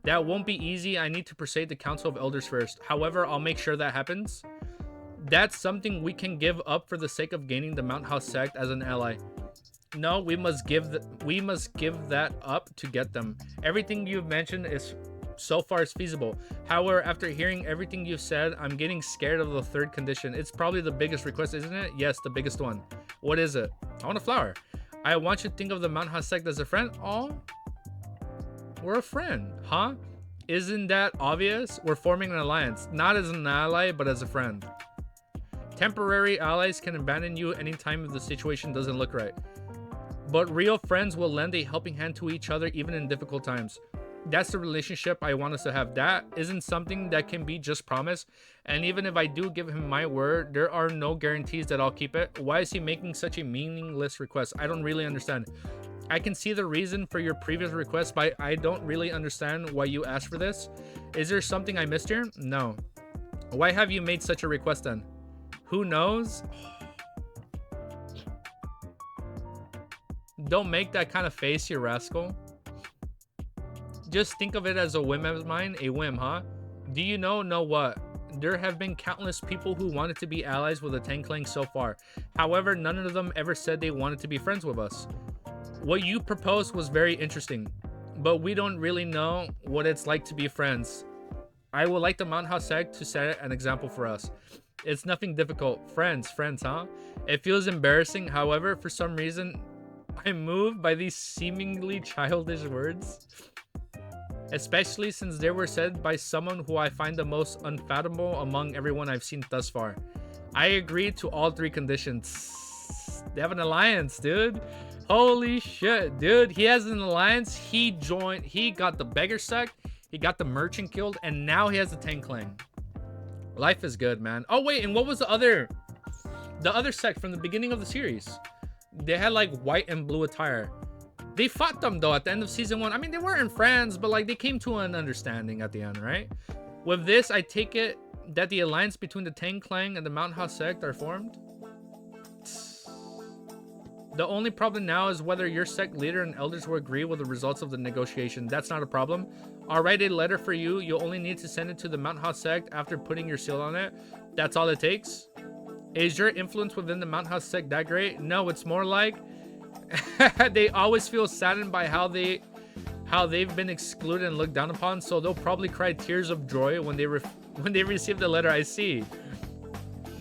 That won't be easy. I need to persuade the Council of Elders first. However, I'll make sure that happens. That's something we can give up for the sake of gaining the manhwa sect as an ally. No, we must give that up to get them. Everything you've mentioned is so far is feasible. However, after hearing everything you've said, I'm getting scared of the third condition. It's probably the biggest request, isn't it? Yes, the biggest one. What is it? I want a flower. I want you to think of the manhwa sect as a friend. Oh, we're a friend, huh? Isn't that obvious? We're forming an alliance, not as an ally, but as a friend. Temporary allies can abandon you anytime if the situation doesn't look right. But real friends will lend a helping hand to each other even in difficult times. That's the relationship I want us to have. That isn't something that can be just promised. And even if I do give him my word, there are no guarantees that I'll keep it. Why is he making such a meaningless request? I don't really understand. I can see the reason for your previous request, but I don't really understand why you asked for this. Is there something I missed here? No. Why have you made such a request then? Who knows? Don't make that kind of face, you rascal. Just think of it as a whim of mine. A whim, huh? Do you know what? There have been countless people who wanted to be allies with the Tang Clang so far. However, none of them ever said they wanted to be friends with us. What you proposed was very interesting, but we don't really know what it's like to be friends. I would like the manhwa sect to set an example for us. It's nothing difficult. Friends, huh? It feels embarrassing. However, for some reason, I'm moved by these seemingly childish words. Especially since they were said by someone who I find the most unfathomable among everyone I've seen thus far. I agree to all three conditions. They have an alliance, dude. Holy shit, dude. He has an alliance. He joined. He got the beggar sect. He got the merchant guild, and now he has the Tang Clan. Life is good, man. Oh wait, and what was the other sect from the beginning of the series? They had like white and blue attire. They fought them though at the end of season 1. I mean, they weren't friends, but like they came to an understanding at the end, right? With this, I take it that the alliance between the Tang Clan and the manwha sect are formed. The only problem now is whether your sect leader and elders will agree with the results of the negotiation. That's not a problem. I'll write a letter for you. You'll only need to send it to the manwha sect after putting your seal on it. That's all it takes. Is your influence within the manwha sect that great? No, it's more like they always feel saddened by how they've been excluded and looked down upon, so they'll probably cry tears of joy when they receive the letter. I see.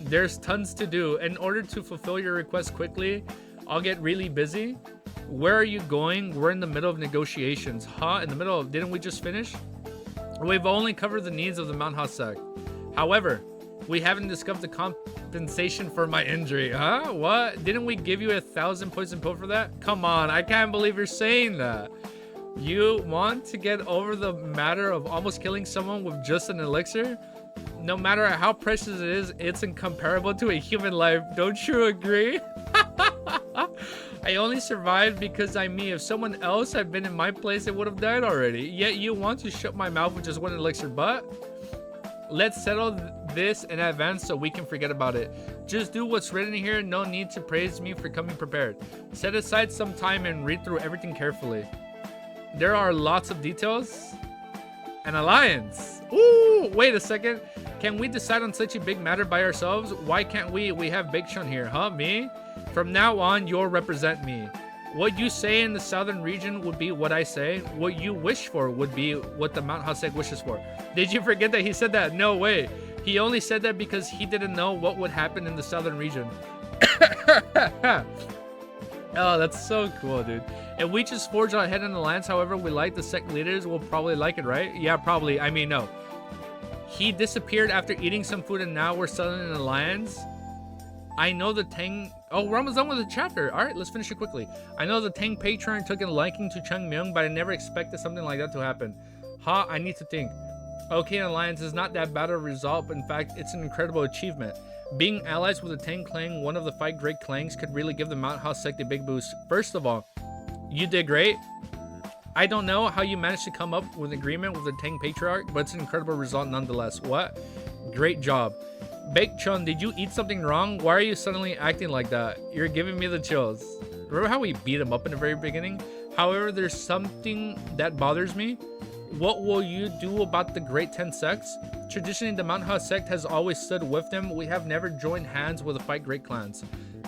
There's tons to do. In order to fulfill your request quickly, I'll get really busy. Where are you going? We're in the middle of negotiations. Huh? In the middle of... Didn't we just finish? We've only covered the needs of the manwha sect. However, we haven't discussed the compensation for my injury. Huh? What? Didn't we give you 1,000 points in pill for that? Come on. I can't believe you're saying that. You want to get over the matter of almost killing someone with just an elixir? No matter how precious it is, it's incomparable to a human life. Don't you agree? I only survived because I'm me. If someone else had been in my place, it would have died already. Yet you want to shut my mouth with just one elixir. But let's settle this in advance so we can forget about it. Just do what's written here. No need to praise me for coming prepared. Set aside some time and read through everything carefully. There are lots of details. An alliance. Ooh, wait a second. Can we decide on such a big matter by ourselves? Why can't we? We have Big Chun here, huh? Me? From now on, you'll represent me. What you say in the southern region would be what I say. What you wish for would be what the manwha sect wishes for. Did you forget that he said that? No way. He only said that because he didn't know what would happen in the southern region. Oh, that's so cool, dude. If we just forge ahead in the alliance, however we like, the sect leaders will probably like it, right? Yeah, probably. I mean, no. He disappeared after eating some food and now we're selling an alliance. I know the Tang... Oh, we're almost done with the chapter. All right, let's finish it quickly. I know the Tang patron took a liking to Chung Myung, but I never expected something like that to happen. Ha, I need to think. Okay, an alliance is not that bad a result, but in fact, it's an incredible achievement. Being allies with the Tang Clan, one of the 5 great clans, could really give the manwha sect a big boost. First of all, you did great. I don't know how you managed to come up with an agreement with the Tang Patriarch, but it's an incredible result nonetheless. What? Great job. Bake Chun, did you eat something wrong? Why are you suddenly acting like that? You're giving me the chills. Remember how we beat him up in the very beginning? However, there's something that bothers me. What will you do about the Great 10 Sects? Traditionally, the manwha sect has always stood with them. We have never joined hands with the 5 great clans.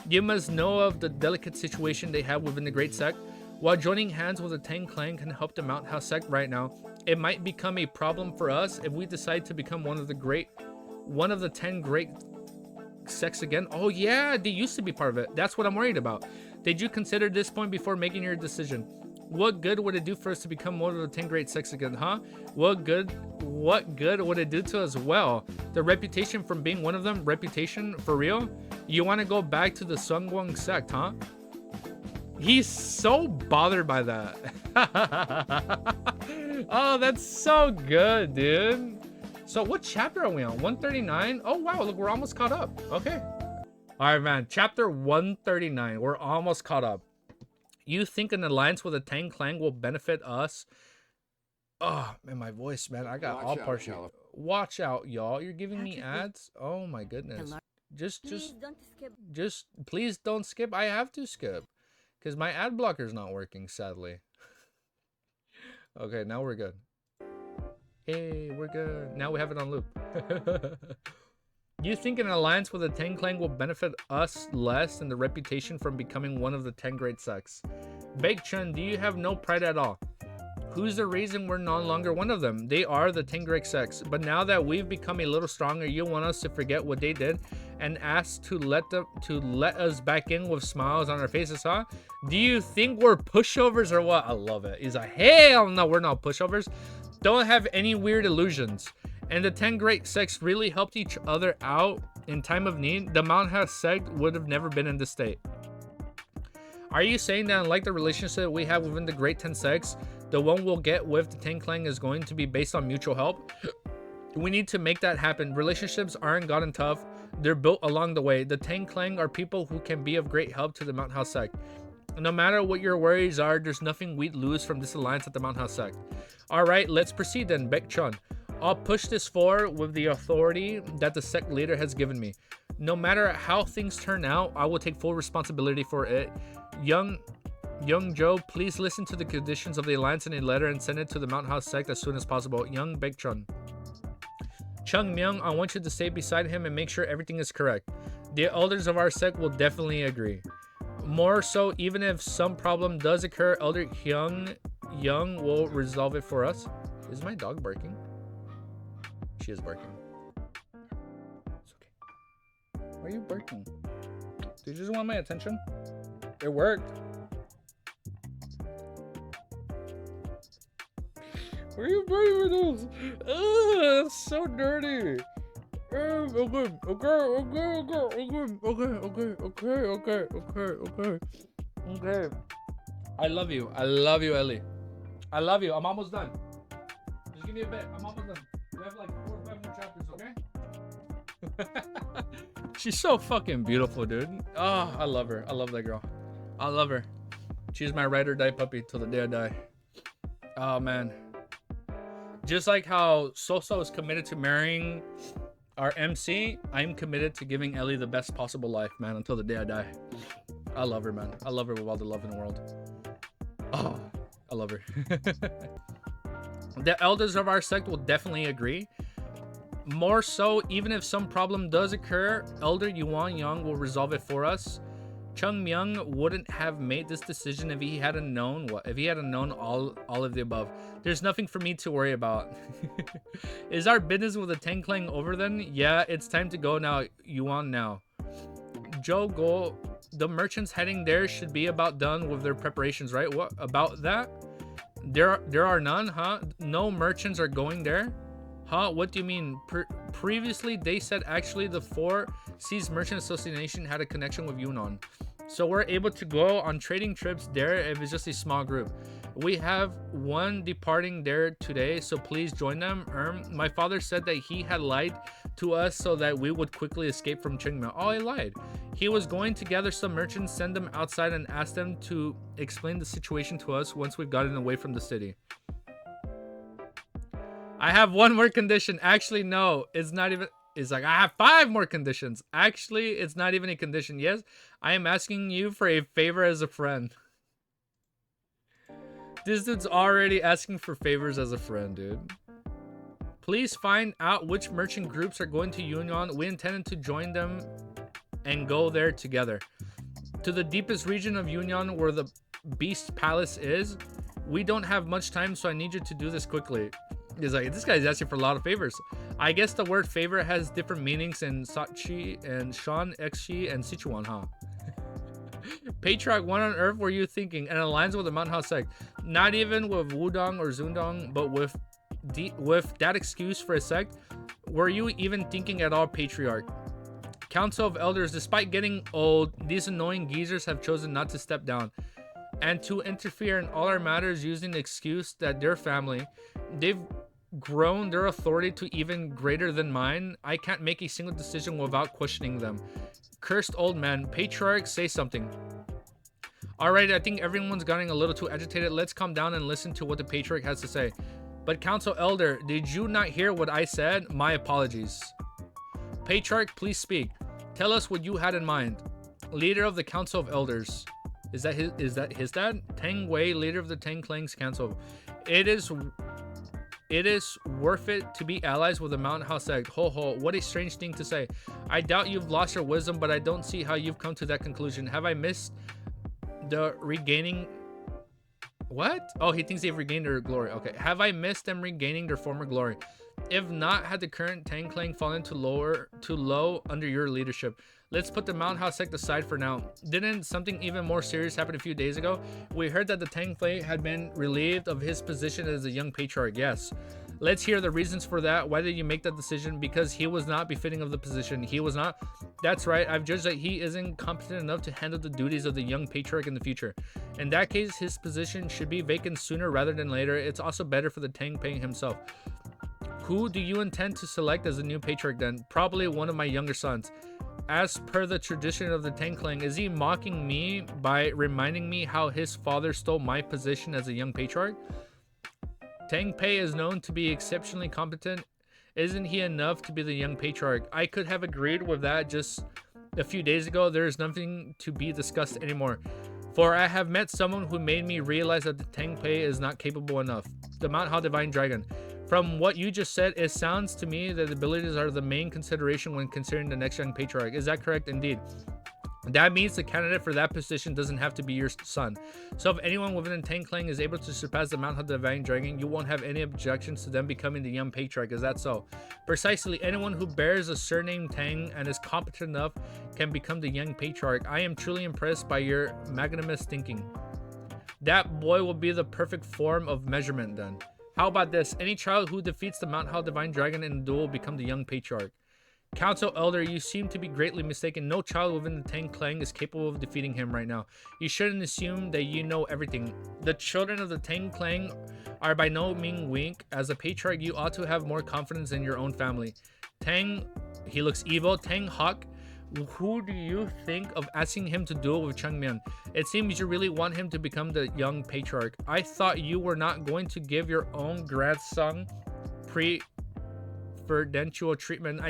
You must know of the delicate situation they have within the Great Sect. While joining hands with the Tang Clan can help the manwha sect right now, it might become a problem for us if we decide to become one of the 10 great sects again. Oh yeah, they used to be part of it. That's what I'm worried about. Did you consider this point before making your decision? What good would it do for us to become one of the 10 great sects again, huh? What good would it do to us? Well, the reputation from being one of them, reputation for real? You want to go back to the Sungwon sect, huh? He's so bothered by that. Oh, that's so good, dude. So what chapter are we on? 139? Oh, wow. Look, we're almost caught up. Okay. All right, man. Chapter 139. We're almost caught up. You think an alliance with a Tang Clan will benefit us? Oh, man, my voice, man. I got all partial. Watch out, y'all. You're giving me ads? Oh, my goodness. Just please don't skip. I have to skip because my ad blocker's not working, sadly. Okay, now we're good. Hey, we're good. Now we have it on loop. You think an alliance with the Tang Clan will benefit us less than the reputation from becoming one of the 10 great sects? Bake Chun, do you have no pride at all? Who's the reason we're no longer one of them? They are the 10 great sects. But now that we've become a little stronger, you want us to forget what they did and ask to let us back in with smiles on our faces, huh? Do you think we're pushovers or what? I love it. He's like, hell no, we're not pushovers. Don't have any weird illusions. And the 10 great sects really helped each other out in time of need. The manwha sect would have never been in this state. Are you saying that unlike the relationship we have within the Great 10 Sects, the one we'll get with the Tang Clan is going to be based on mutual help? We need to make that happen. Relationships aren't gotten tough. They're built along the way. The Tang Clan are people who can be of great help to the Mountain House Sect. No matter what your worries are, there's nothing we'd lose from this alliance at the Mountain House Sect. Alright, let's proceed then, Baek Chun. I'll push this forward with the authority that the sect leader has given me. No matter how things turn out, I will take full responsibility for it. Young Joe, please listen to the conditions of the alliance in a letter and send it to the Mountain House Sect as soon as possible. Young Baek Chun. Chung Myung, I want you to stay beside him and make sure everything is correct. The elders of our sect will definitely agree. More so, even if some problem does occur, Elder Hyung will resolve it for us. Is my dog barking? She is barking. It's okay. Why are you barking? Do you just want my attention? It worked. Why are you barking with those? Ugh, that's so dirty. Okay. I love you, Ellie. I love you. I'm almost done. Just give me a bit. I'm almost done. We have like 4 or 5 more chapters, okay? She's so fucking beautiful, dude. Oh, I love her. I love that girl. I love her. She's my ride or die puppy till the day I die. Oh man. Just like how Soso is committed to marrying our MC, I'm committed to giving Ellie the best possible life, man, until the day I die. I love her, man. I love her with all the love in the world. Oh, I love her. The elders of our sect will definitely agree. More so, even if some problem does occur, Elder Yuan Young will resolve it for us. Chung Myung wouldn't have made this decision if he hadn't known what? If he hadn't known all of the above. There's nothing for me to worry about. Is our business with the Tang Clan over then? Yeah, it's time to go now. Yuan now. Joe Go, the merchants heading there should be about done with their preparations, right? What about that? There are none, huh? No merchants are going there? Huh? What do you mean? Previously, they said actually the 4 Seas Merchant Association had a connection with Yunnan. So we're able to go on trading trips there if it's just a small group. We have one departing there today, so please join them. My father said that he had lied to us so that we would quickly escape from Qingmao. Oh, I lied. He was going to gather some merchants, send them outside, and ask them to explain the situation to us once we've gotten away from the city. I have 1 more condition. Actually, no, it's not even. It's like, I have 5 more conditions. Actually, it's not even a condition. Yes, I am asking you for a favor as a friend. This dude's already asking for favors as a friend, dude. Please find out which merchant groups are going to Yunnan. We intended to join them and go there together. To the deepest region of Yunnan where the Beast Palace is. We don't have much time, so I need you to do this quickly. He's like, this guy's asking for a lot of favors. I guess the word favor has different meanings in Sachi and Shan, Xi, and Sichuan, huh? Patriarch, what on earth were you thinking? And aligns with the Mountain House sect. Not even with Wudong or Zundong, but with that excuse for a sect. Were you even thinking at all, Patriarch? Council of Elders, despite getting old, these annoying geezers have chosen not to step down and to interfere in all our matters using the excuse that their family, they've grown their authority to even greater than mine. I can't make a single decision without questioning them. Cursed old man. Patriarch, say something. Alright, I think everyone's getting a little too agitated. Let's calm down and listen to what the Patriarch has to say. But Council Elder, did you not hear what I said? My apologies. Patriarch, please speak. Tell us what you had in mind. Leader of the Council of Elders. Is that his dad? Tang Wei, leader of the Tang Clang's Council. It is worth it to be allies with the Mountain House sect. Ho ho, what a strange thing to say. I doubt you've lost your wisdom, but I don't see how you've come to that conclusion. Have I missed the regaining... What? Oh, he thinks they've regained their glory. Okay. Have I missed them regaining their former glory? If not, had the current Tang Clan fallen too low under your leadership? Let's put the Mountain House sect aside for now. Didn't something even more serious happen a few days ago? We heard that the Tang Clan had been relieved of his position as a young patriarch. Yes. Let's hear the reasons for that. Why did you make that decision? Because he was not befitting of the position. He was not. That's right. I've judged that he isn't competent enough to handle the duties of the young patriarch in the future. In that case, his position should be vacant sooner rather than later. It's also better for the Tang Pei himself. Who do you intend to select as the new patriarch then? Probably one of my younger sons. As per the tradition of the Tang clan, is he mocking me by reminding me how his father stole my position as a young patriarch? Tang Pei is known to be exceptionally competent. Isn't he enough to be the young patriarch? I could have agreed with that just a few days ago. There is nothing to be discussed anymore. For I have met someone who made me realize that the Tang Pei is not capable enough. The manhwa Divine Dragon. From what you just said, it sounds to me that abilities are the main consideration when considering the next young patriarch. Is that correct? Indeed. That means the candidate for that position doesn't have to be your son. So if anyone within the Tang clan is able to surpass the manhwa Divine Dragon, you won't have any objections to them becoming the young patriarch. Is that so? Precisely. Anyone who bears a surname Tang and is competent enough can become the young patriarch. I am truly impressed by your magnanimous thinking. That boy will be the perfect form of measurement then. How about this? Any child who defeats the manhwa Divine Dragon in a duel will become the young patriarch. Council Elder, you seem to be greatly mistaken. No child within the Tang clan is capable of defeating him right now. You shouldn't assume that you know everything. The children of the Tang clan are by no means weak. As a patriarch, you ought to have more confidence in your own family. Tang, he looks evil. Tang Hawk, who do you think of asking him to duel with Changmian? It seems you really want him to become the young patriarch. I thought you were not going to give your own grandson preferential treatment.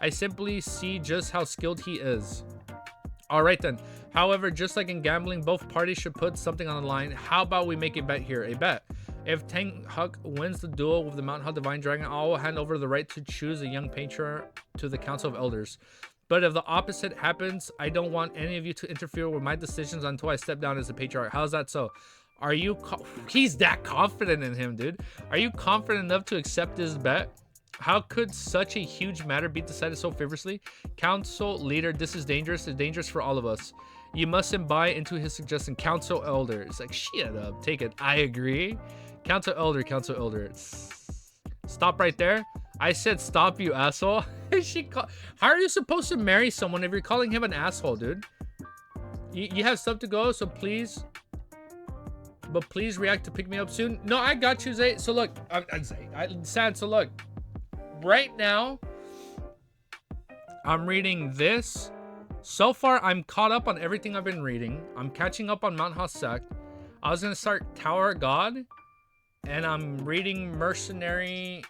I simply see just how skilled he is. Alright then. However, just like in gambling, both parties should put something on the line. How about we make a bet here? A bet. If Tang Huk wins the duel with the manhwa Divine Dragon, I will hand over the right to choose a young patriarch to the Council of Elders. But if the opposite happens, I don't want any of you to interfere with my decisions until I step down as a patriarch. How's that so? Are you... He's that confident in him, dude. Are you confident enough to accept this bet? How could such a huge matter be decided so favorably? Council leader, this is dangerous. It's dangerous for all of us. You mustn't buy into his suggestion. Council elder. It's like, shut up. Take it. I agree. Council elder. Council elder. Stop right there. I said stop, you asshole. How are you supposed to marry someone if you're calling him an asshole, dude? You have stuff to go, so please. But please react to pick me up soon. No, I got you, Zay. So look, Sad. So look. Right now, I'm reading this. So far, I'm caught up on everything I've been reading. I'm catching up on manhwa Sect. I was gonna start Tower of God, and I'm reading Mercenary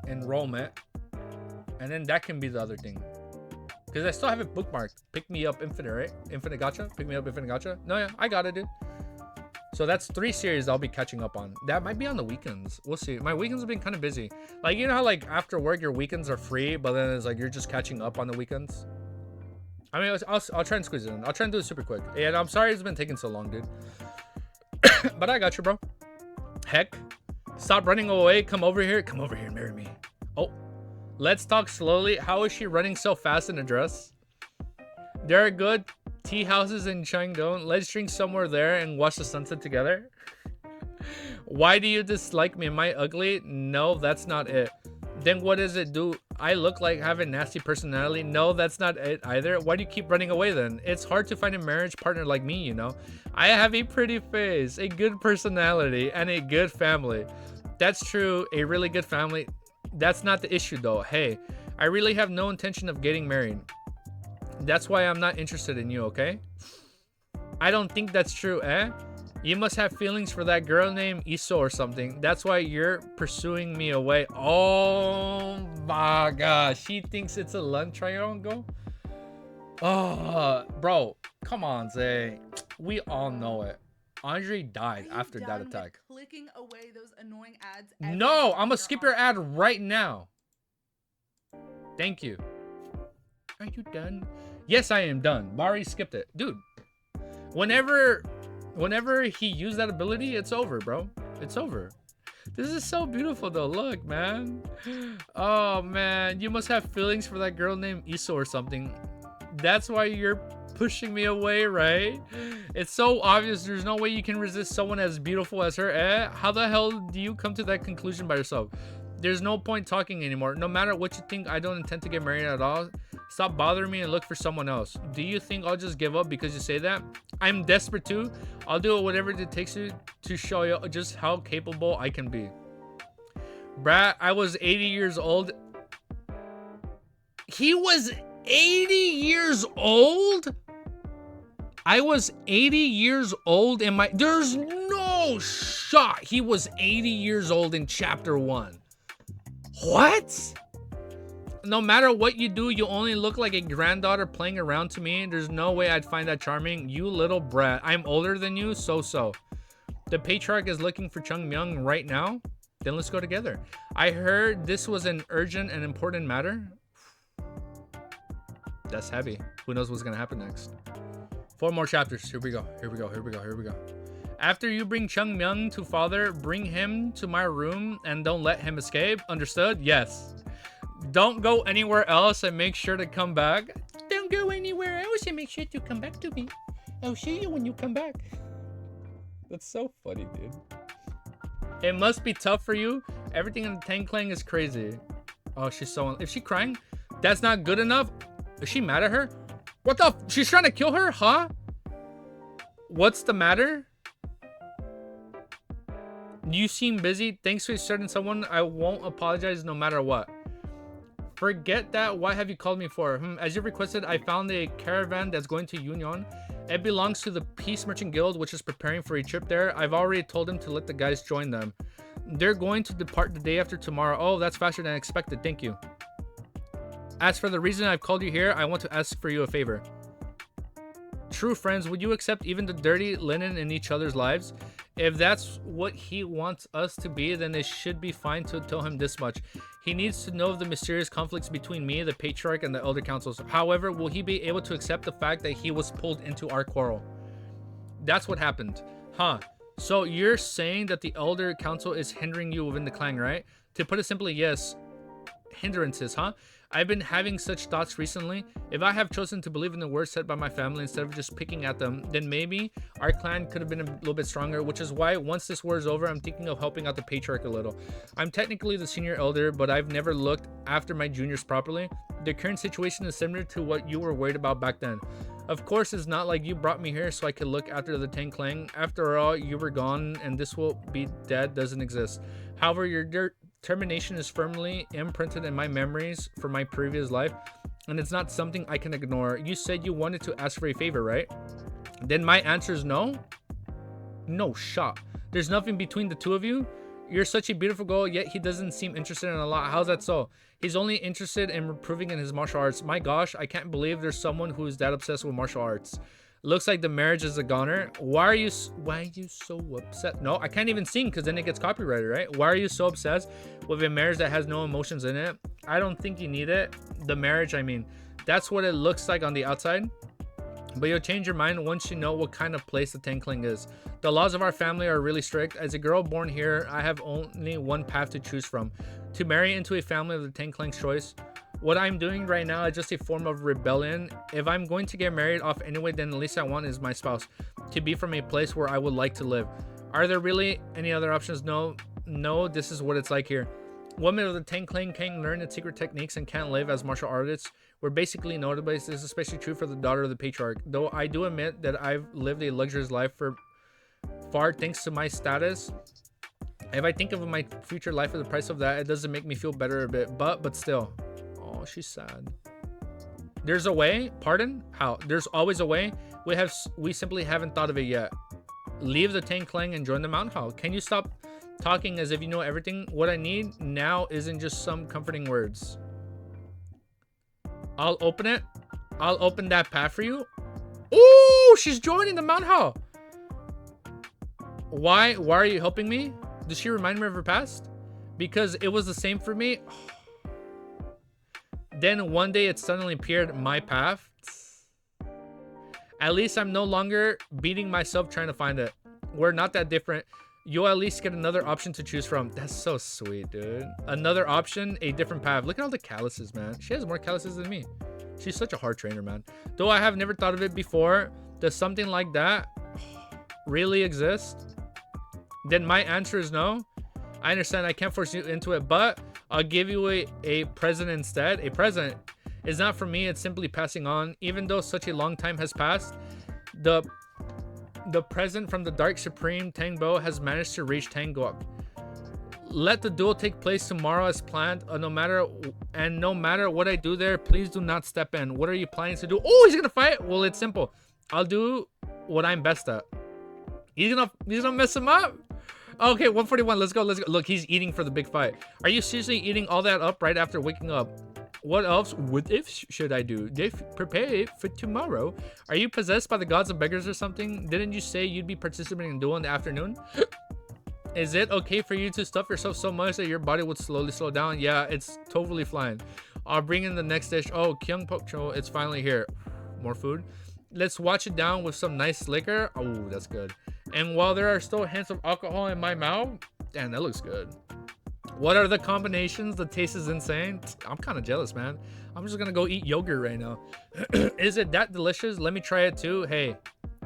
Enrollment, and then that can be the other thing. Because I still have it bookmarked. Pick me up Infinite, right? Infinite Gacha? Pick me up Infinite Gacha? No, yeah, I got it, dude. So that's 3 series I'll be catching up on. That might be on the weekends. We'll see. My weekends have been kind of busy. Like, you know how like after work your weekends are free, but then it's like you're just catching up on the weekends? I mean, I'll try and squeeze it in. I'll try and do it super quick. And I'm sorry it's been taking so long, dude. But I got you, bro. Heck. Stop running away. Come over here. Come over here and marry me. Oh. Let's talk slowly. How is she running so fast in a dress? There are good tea houses in Changdong. Let's drink somewhere there and watch the sunset together. Why do you dislike me? Am I ugly? No, that's not it. Then what does it do? I look like I have a nasty personality. No, that's not it either. Why do you keep running away then? It's hard to find a marriage partner like me, you know. I have a pretty face, a good personality, and a good family. That's true, a really good family. That's not the issue though. Hey, I really have no intention of getting married. That's why I'm not interested in you, okay? I don't think that's true, eh? You must have feelings for that girl named Iso or something. That's why you're pursuing me away. Oh my gosh. She thinks it's a love triangle? Oh, bro. Come on, Zay. We all know it. Andre died after that attack. Clicking away those annoying ads. No, I'm gonna skip your ad right now. Thank you. Are you done? Yes, I am done. Mari skipped it. Dude, whenever he used that ability, it's over, bro. It's over. This is so beautiful, though. Look, man. Oh, man. You must have feelings for that girl named Iso or something. That's why you're pushing me away, right? It's so obvious. There's no way you can resist someone as beautiful as her. Eh? How the hell do you come to that conclusion by yourself? There's no point talking anymore. No matter what you think, I don't intend to get married at all. Stop bothering me and look for someone else. Do you think I'll just give up because you say that? I'm desperate too. I'll do whatever it takes to show you just how capable I can be. Brad, I was 80 years old. He was 80 years old? I was 80 years old in my... There's no shot he was 80 years old in chapter 1. What? No matter what you do, you only look like a granddaughter playing around to me. There's no way I'd find that charming. You little brat. I'm older than you, so. The patriarch is looking for Chung Myung right now. Then let's go together. I heard this was an urgent and important matter. That's heavy. Who knows what's gonna happen next? 4 more chapters. Here we go. After you bring Chung Myung to father, bring him to my room and don't let him escape. Understood? Yes. Don't go anywhere else and make sure to come back. Don't go anywhere else and make sure to come back to me. I'll see you when you come back. That's so funny, dude. It must be tough for you. Everything in the Tang Clan is crazy. Oh, she's so... Is she crying? That's not good enough? Is she mad at her? What the... She's trying to kill her? Huh? What's the matter? You seem busy. Thanks for starting someone. I won't apologize no matter what. Forget that. Why have you called me for? As you requested, I found a caravan that's going to Union. It belongs to the Peace Merchant Guild, which is preparing for a trip there. I've already told them to let the guys join them. They're going to depart the day after tomorrow. Oh, that's faster than expected. Thank you. As for the reason I've called you here, I want to ask for you a favor. True friends, would you accept even the dirty linen in each other's lives? If that's what he wants us to be, then it should be fine to tell him this much. He needs to know of the mysterious conflicts between me, the patriarch, and the elder councils. However, will he be able to accept the fact that he was pulled into our quarrel? That's what happened. Huh. So you're saying that the elder council is hindering you within the clan, right? To put it simply, yes. Hindrances, huh? I've been having such thoughts recently. If I have chosen to believe in the words said by my family instead of just picking at them, then maybe our clan could have been a little bit stronger, which is why once this war is over, I'm thinking of helping out the patriarch a little. I'm technically the senior elder, but I've never looked after my juniors properly. The current situation is similar to what you were worried about back then. Of course, it's not like you brought me here so I could look after the Tang Clan. After all, you were gone and this will be dead doesn't exist. However, your determination is firmly imprinted in my memories for my previous life, and it's not something I can ignore. You said you wanted to ask for a favor, right? Then my answer is no. No shot. There's nothing between the two of you. You're such a beautiful girl, yet he doesn't seem interested in a lot. How's that so? He's only interested in improving in his martial arts. My gosh, I can't believe there's someone who is that obsessed with martial arts. Looks like the marriage is a goner. Why are you so upset? No, I can't even sing because then it gets copyrighted, right? Why are you so obsessed with a marriage that has no emotions in it? I don't think you need it. The marriage, I mean, that's what it looks like on the outside. But you'll change your mind once you know what kind of place the Tang Clan is. The laws of our family are really strict. As a girl born here, I have only one path to choose from. To marry into a family of the Tang Clan's choice. What I'm doing right now is just a form of rebellion. If I'm going to get married off anyway, then the least I want is my spouse to be from a place where I would like to live. Are there really any other options? No, this is what it's like here. Women of the Tang Clan can't learn its secret techniques and can't live as martial artists. We're basically notables. This is especially true for the daughter of the patriarch. Though I do admit that I've lived a luxurious life for far thanks to my status. If I think of my future life at the price of that, it doesn't make me feel better a bit. But still. Oh, she's sad. There's a way. Pardon? How? There's always a way. We simply haven't thought of it yet. Leave the Tang Clan and join the Mountain Hall. Can you stop talking as if you know everything? What I need now isn't just some comforting words. I'll open it. I'll open that path for you. Ooh, she's joining the Mountain Hall. Why are you helping me? Does she remind me of her past? Because it was the same for me. Then one day it suddenly appeared my path. At least I'm no longer beating myself trying to find it. We're not that different. You'll at least get another option to choose from. That's so sweet, dude. Another option, a different path. Look at all the calluses, man. She has more calluses than me. She's such a hard trainer, man. Though I have never thought of it before, does something like that really exist? Then my answer is no. I understand I can't force you into it, but I'll give you a present instead. A present is not for me, it's simply passing on. Even though such a long time has passed, the present from the Dark Supreme Tangbo has managed to reach Tangok. Let the duel take place tomorrow as planned. No matter what I do there, please do not step in. What are you planning to do? Oh, he's gonna fight. Well, it's simple. I'll do what I'm best at. He's gonna mess him up. Okay, 141. Let's go. Look, he's eating for the big fight. Are you seriously eating all that up right after waking up? What else? What if should I do? Prepare for tomorrow. Are you possessed by the gods of beggars or something? Didn't you say you'd be participating in duel in the afternoon? Is it okay for you to stuff yourself so much that your body would slowly slow down? Yeah, it's totally fine. I'll bring in the next dish. Oh, Kyung Pokcho, it's finally here. More food. Let's watch it down with some nice liquor. Oh, that's good. And while there are still hints of alcohol in my mouth, damn, that looks good. What are the combinations? The taste is insane. I'm kind of jealous, man. I'm just gonna go eat yogurt right now. Is it that delicious? Let me try it too. Hey,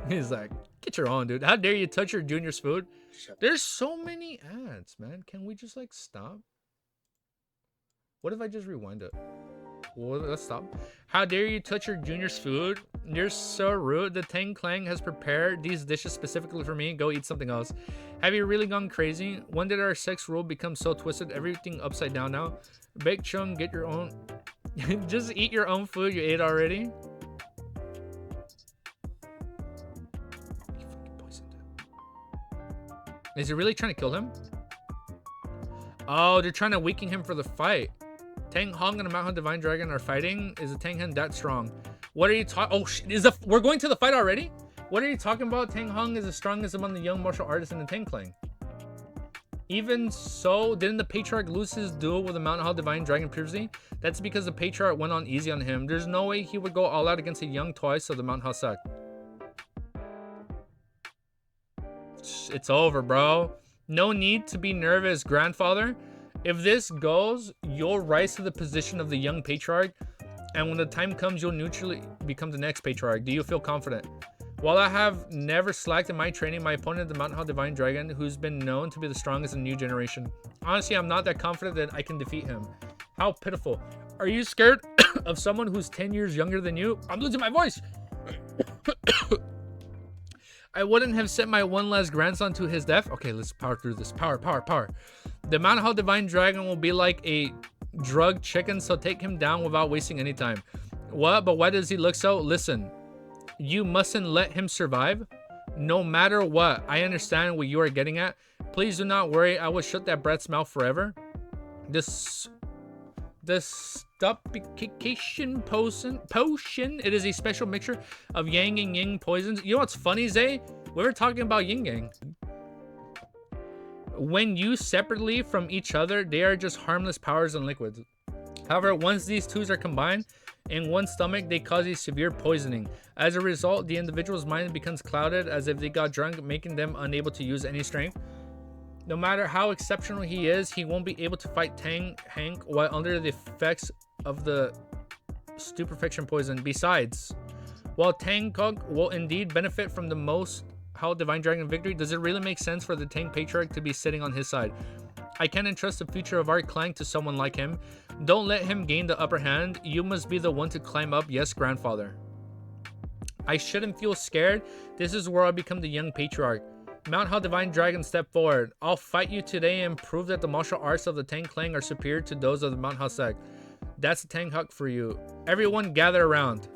he's like, get your own, dude. How dare you touch your junior's food? There's so many ads, man. Can we just like stop? What if I just rewind it? Well, let's stop. How dare you touch your junior's food? You're so rude. The Tang Clang has prepared these dishes specifically for me. Go eat something else. Have you really gone crazy? When did our sex rule become so twisted? Everything upside down now. Bake Chung, get your own. Just eat your own food. You ate already. Is he really trying to kill him? Oh, they're trying to weaken him for the fight. Tang Hong and the Mount Divine Dragon are fighting. Is the Tang Hen that strong? What are you talking? Oh shit! We're going to the fight already? What are you talking about? Tang Hong is the strongest among the young martial artists in the Tang Clan. Even so, didn't the Patriarch lose his duel with the Mount Hall Divine Dragon previously? That's because the Patriarch went on easy on him. There's no way he would go all out against a young twice of the Mount Hall Sect. It's over, bro. No need to be nervous, grandfather. If this goes, you'll rise to the position of the young patriarch, and when the time comes, you'll neutrally become the next patriarch. Do you feel confident? While I have never slacked in my training, my opponent, the Mount Hall Divine Dragon, who's been known to be the strongest in the new generation. Honestly, I'm not that confident that I can defeat him. How pitiful. Are you scared of someone who's 10 years younger than you? I'm losing my voice. I wouldn't have sent my one last grandson to his death. Okay, let's power through this. Power. The Mount Hall Divine Dragon will be like a drug chicken, so take him down without wasting any time. What? But why does he look so? Listen, you mustn't let him survive. No matter what, I understand what you are getting at. Please do not worry. I will shut that brat's mouth forever. The stupfication potion. It is a special mixture of yang and yin poisons. You know what's funny, Zay? We were talking about yin yang. When used separately from each other, they are just harmless powers and liquids. However, once these two are combined in one stomach, they cause a severe poisoning. As a result, the individual's mind becomes clouded as if they got drunk, making them unable to use any strength. No matter how exceptional he is, he won't be able to fight Tang Hank while under the effects of the stupefaction poison. Besides, while Tang Kog will indeed benefit from the most Hall Divine Dragon victory, does it really make sense for the Tang Patriarch to be sitting on his side? I can't entrust the future of our clan to someone like him. Don't let him gain the upper hand. You must be the one to climb up. Yes, grandfather. I shouldn't feel scared. This is where I become the young patriarch. Mount Hall Divine Dragon, step forward. I'll fight you today and prove that the martial arts of the Tang Clan are superior to those of the Mount Hall Sect. That's the Tang Huck for you. Everyone gather around.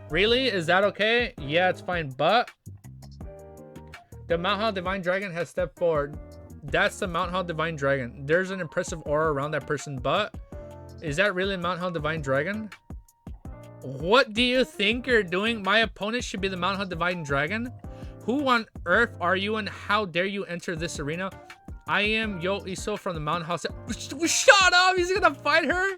Really? Is that okay? Yeah, it's fine, but the Mount Hall Divine Dragon has stepped forward. That's the Mount Hall Divine Dragon. There's an impressive aura around that person, but is that really Mount Hall Divine Dragon? What do you think you're doing? My opponent should be the Mount Hall Divine Dragon? Who on earth are you and how dare you enter this arena? I am Yo Iso from the Mount Hall. Shut up! He's gonna fight her?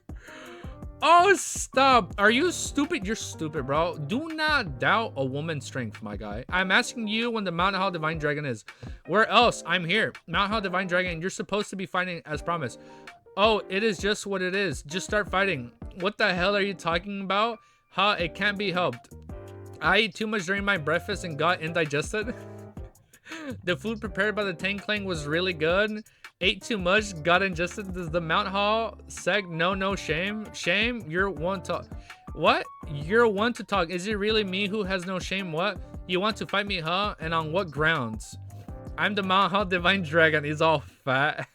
Oh, stop. Are you stupid? You're stupid, bro. Do not doubt a woman's strength, my guy. I'm asking you when the Mount Hall Divine Dragon is. Where else? I'm here. Mount Hall Divine Dragon, you're supposed to be fighting as promised. Oh, it is just what it is. Just start fighting. What the hell are you talking about? Huh? It can't be helped. I ate too much during my breakfast and got indigested. The food prepared by the Tang Clan was really good. Ate too much, got ingested. Does the Mount Hall Sect no shame? Shame? You're one to... What? You're one to talk. Is it really me who has no shame? What? You want to fight me, huh? And on what grounds? I'm the Mount Hall Divine Dragon. He's all fat.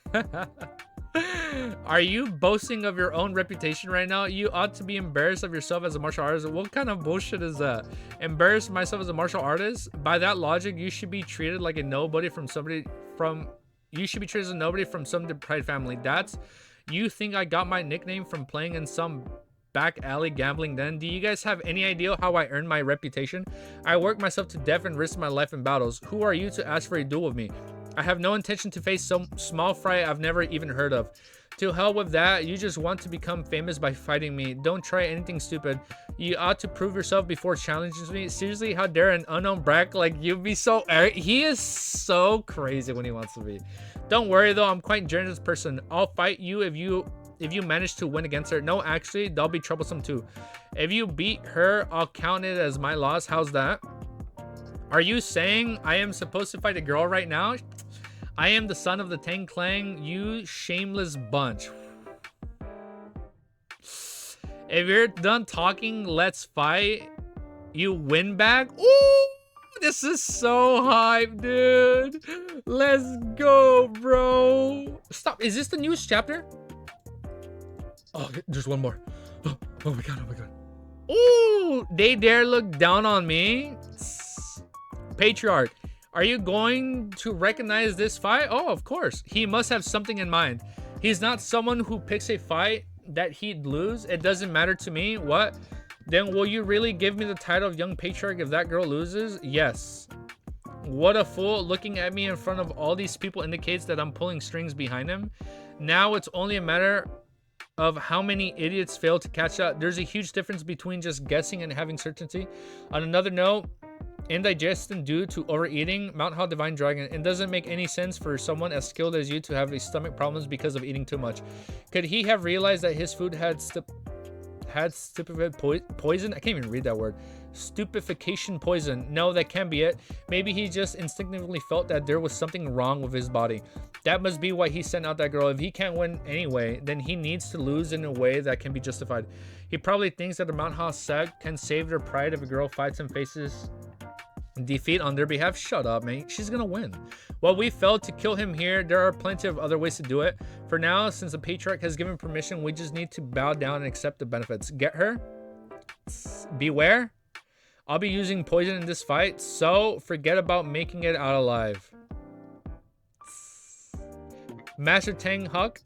Are you boasting of your own reputation right now? You ought to be embarrassed of yourself as a martial artist. What kind of bullshit is that? Embarrass myself as a martial artist? By that logic, you should be treated like a nobody from somebody from... You should be treated as a nobody from some deprived family. That's... You think I got my nickname from playing in some back alley gambling den? Do you guys have any idea how I earned my reputation? I worked myself to death and risked my life in battles. Who are you to ask for a duel with me? I have no intention to face some small fry I've never even heard of. To hell with that. You just want to become famous by fighting me. Don't try anything stupid. You ought to prove yourself before challenging me. Seriously, how dare an unknown brat like you be so... He is so crazy when he wants to be. Don't worry though, I'm quite a generous person. I'll fight you if you manage to win against her. No, actually, that'll be troublesome too. If you beat her, I'll count it as my loss. How's that? Are you saying I am supposed to fight a girl right now? I am the son of the Tang Clan, you shameless bunch. If you're done talking, let's fight. You win back? Ooh, this is so hype, dude. Let's go, bro. Stop. Is this the newest chapter? Oh, there's one more. Oh my god, oh my god. Ooh, they dare look down on me. Patriarch. Are you going to recognize this fight? Oh, of course. He must have something in mind. He's not someone who picks a fight that he'd lose. It doesn't matter to me. What? Then will you really give me the title of young patriarch if that girl loses? Yes. What a fool. Looking at me in front of all these people indicates that I'm pulling strings behind him. Now it's only a matter of how many idiots fail to catch up. There's a huge difference between just guessing and having certainty. On another note, indigestion due to overeating. Mount Hall Divine Dragon. It doesn't make any sense for someone as skilled as you to have a stomach problems because of eating too much. Could he have realized that his food had poison? I can't even read that word. Stupefaction poison. No, that can't be it. Maybe he just instinctively felt that there was something wrong with his body. That must be why he sent out that girl. If he can't win anyway, then he needs to lose in a way that can be justified. He probably thinks that the Mount Hall Sect can save their pride if a girl fights and faces defeat on their behalf. Shut up, mate. She's gonna win. Well, we failed to kill him here. There are plenty of other ways to do it. For now, since the patriarch has given permission, we just need to bow down and accept the benefits. Get her? Beware. I'll be using poison in this fight, so forget about making it out alive. Master Tang Huck,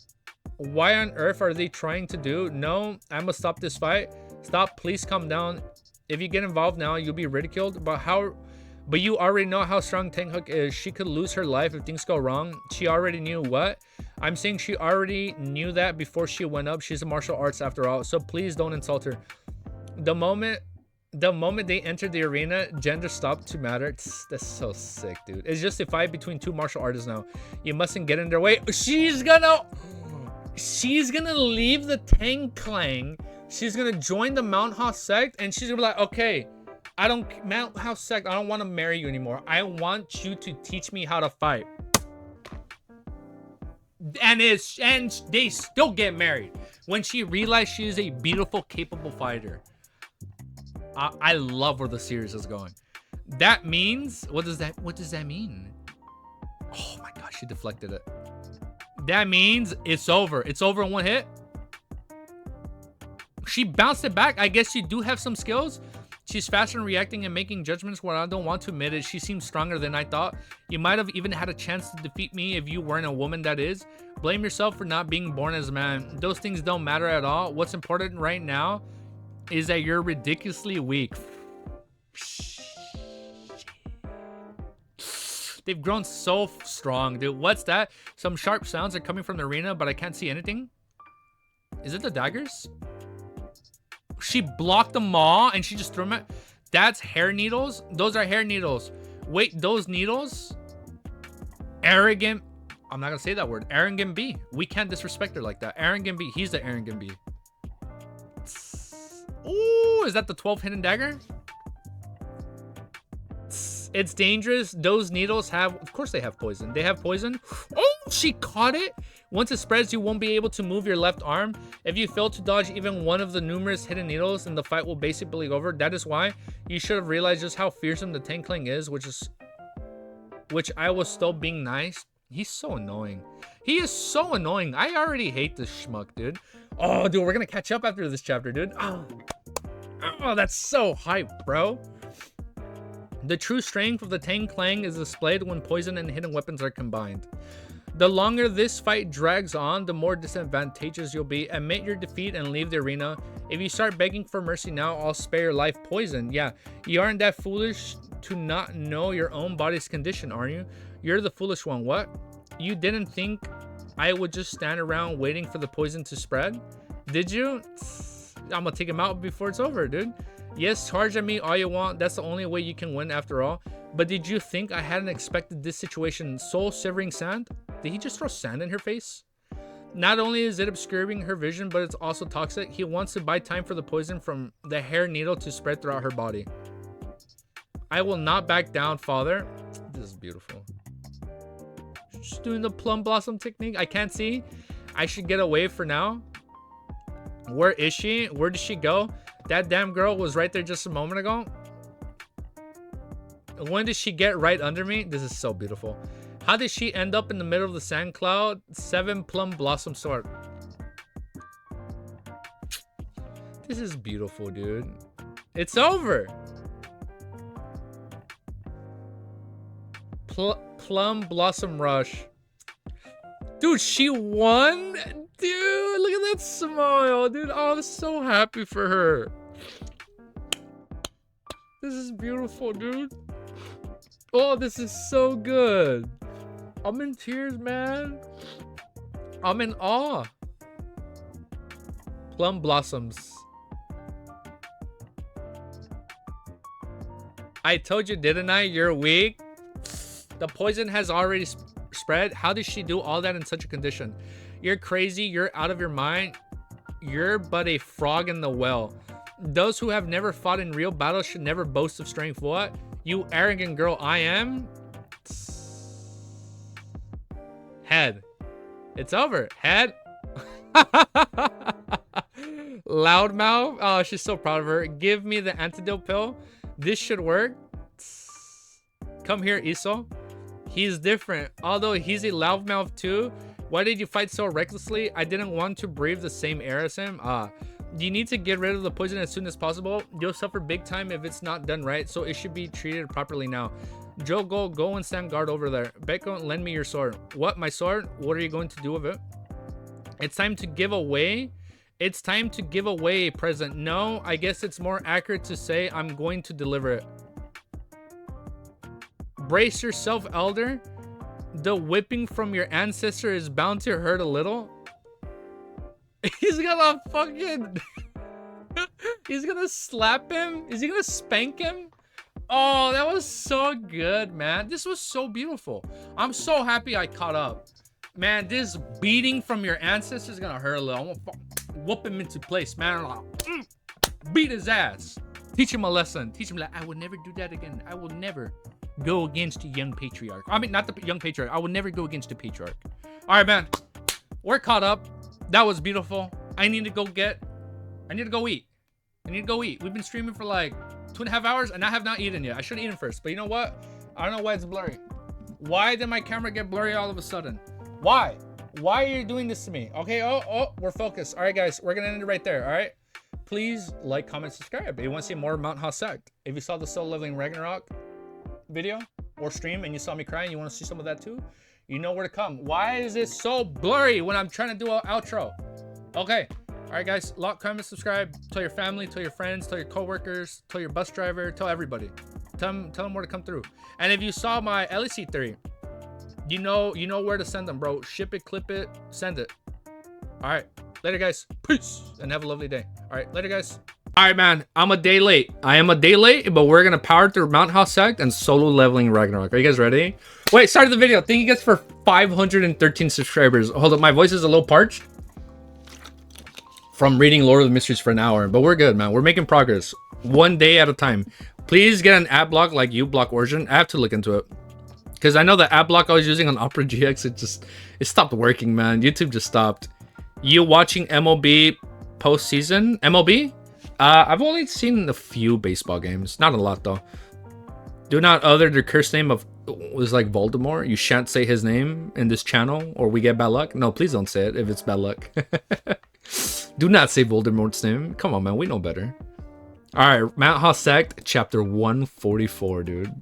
why on earth are they trying to do? No, I must stop this fight. Stop, please calm down. If you get involved now, you'll be ridiculed. But you already know how strong Tang Hook is. She could lose her life if things go wrong. She already knew what? I'm saying she already knew that before she went up. She's a martial arts after all. So please don't insult her. The moment they entered the arena, gender stopped to matter. That's so sick, dude. It's just a fight between two martial artists now. You mustn't get in their way. She's gonna leave the Tang Clan. She's gonna join the Mount Hall Sect, and she's gonna be like, okay, Mount Hall Sect, I don't want to marry you anymore. I want you to teach me how to fight. And they still get married when she realized she is a beautiful, capable fighter. I love where the series is going. That means, what does that mean? Oh my gosh, she deflected it. That means it's over. It's over in one hit. She bounced it back. I guess you do have some skills. She's faster in reacting and making judgments where I don't want to admit it. She seems stronger than I thought. You might have even had a chance to defeat me if you weren't a woman, that is. Blame yourself for not being born as a man. Those things don't matter at all. What's important right now is that you're ridiculously weak. They've grown so strong, dude. What's that? Some sharp sounds are coming from the arena, but I can't see anything. Is it the daggers? She blocked them all and she just threw them at... That's hair needles? Those are hair needles. Wait, those needles? Arrogant... I'm not gonna say that word. Arrogant B. We can't disrespect her like that. Arrogant B. He's the arrogant B. Ooh, is that the 12th hidden dagger? It's dangerous. Those needles have... Of course they have poison. They have poison. Oh! She caught it. Once it spreads, you won't be able to move your left arm. If you fail to dodge even one of the numerous hidden needles, then the fight will basically be over. That is why you should have realized just how fearsome the Tankling is, which I was still being nice. He's so annoying. He is so annoying. I already hate this schmuck, dude. Oh, dude, we're gonna catch up after this chapter, dude. Oh, that's so hype, bro. The true strength of the Tankling is displayed when poison and hidden weapons are combined. The longer this fight drags on, the more disadvantageous you'll be. Admit your defeat and leave the arena. If you start begging for mercy now, I'll spare your life. Poison. Yeah, you aren't that foolish to not know your own body's condition, are you? You're the foolish one. What? You didn't think I would just stand around waiting for the poison to spread? Did you? I'm gonna take him out before it's over, dude. Yes, charge at me all you want. That's the only way you can win after all. But did you think I hadn't expected this situation? Soul-severing sand? Did he just throw sand in her face? Not only is it obscuring her vision, but it's also toxic. He wants to buy time for the poison from the hair needle to spread throughout her body. I will not back down, father. This is beautiful. Just doing the plum blossom technique. I can't see. I should get away for now. Where is she? Where did she go? That damn girl was right there just a moment ago. When did she get right under me? This is so beautiful. How did she end up in the middle of the sand cloud? 7 plum blossom sword. This is beautiful, dude. It's over. Plum blossom rush. Dude, she won? Dude, look at that smile, dude. Oh, I'm so happy for her. This is beautiful, dude. Oh, this is so good. I'm in tears, man. I'm in awe. Plum blossoms. I told you, didn't I? You're weak. The poison has already spread. How did she do all that in such a condition? You're crazy. You're out of your mind. You're but a frog in the well. Those who have never fought in real battle should never boast of strength. What? You arrogant girl, I am. Head. It's over. Head. Loudmouth. Oh, she's so proud of her. Give me the antidote pill. This should work. Come here, Iso. He's different. Although he's a loudmouth too. Why did you fight so recklessly? I didn't want to breathe the same air as him. You need to get rid of the poison as soon as possible. You'll suffer big time if it's not done right, so it should be treated properly now. Joe, go and stand guard over there. Becco, lend me your sword. What, my sword? What are you going to do with it? It's time to give away. It's time to give away a present. No, I guess it's more accurate to say I'm going to deliver it. Brace yourself, elder. The whipping from your ancestor is bound to hurt a little. He's gonna fucking... He's gonna slap him? Is he gonna spank him? Oh, that was so good, man. This was so beautiful. I'm so happy I caught up. Man, this beating from your ancestors is gonna hurt a little. I'm gonna whoop him into place, man. Beat his ass. Teach him a lesson. Teach him that I will never do that again. I will never go against the young patriarch. I mean, not the young patriarch. I will never go against the patriarch. All right, man. We're caught up. That was beautiful. I need to go eat. I need to go eat. We've been streaming for like 2.5 hours and I have not eaten yet. I should have eaten first, but you know what? I don't know why it's blurry. Why did my camera get blurry all of a sudden? Why? Why are you doing this to me? Okay, oh, we're focused. All right, guys, we're gonna end it right there, all right? Please like, comment, subscribe if you want to see more manhwa Sect. If you saw the Solo Leveling Ragnarok video or stream and you saw me crying, you want to see some of that too, you know where to come. Why is it so blurry when I'm trying to do an outro? Okay. All right, guys. Like, comment, subscribe. Tell your family, tell your friends, tell your coworkers, tell your bus driver, tell everybody. Tell them where to come through. And if you saw my LEC 3, you know where to send them, bro. Ship it, clip it, send it. All right. Later, guys. Peace. And have a lovely day. All right. Later, guys. All right, man. I'm a day late. I am a day late, but we're going to power through manhwa Sect and Solo Leveling Ragnarok. Are you guys ready? Wait, start the video. Thank you guys for 513 subscribers. Hold up. My voice is a little parched from reading Lord of the Mysteries for an hour, but we're good, man. We're making progress. One day at a time. Please get an ad block like uBlock Origin. I have to look into it. Because I know the ad block I was using on Opera GX, it stopped working, man. YouTube just stopped. You watching MLB postseason? MLB? I've only seen a few baseball games. Not a lot, though. Do not utter the curse name of... was like Voldemort. You shan't say his name in this channel or we get bad luck. No, please don't say it if it's bad luck. Do not say Voldemort's name. Come on, man. We know better. Alright, manwha Sect, chapter 144, dude.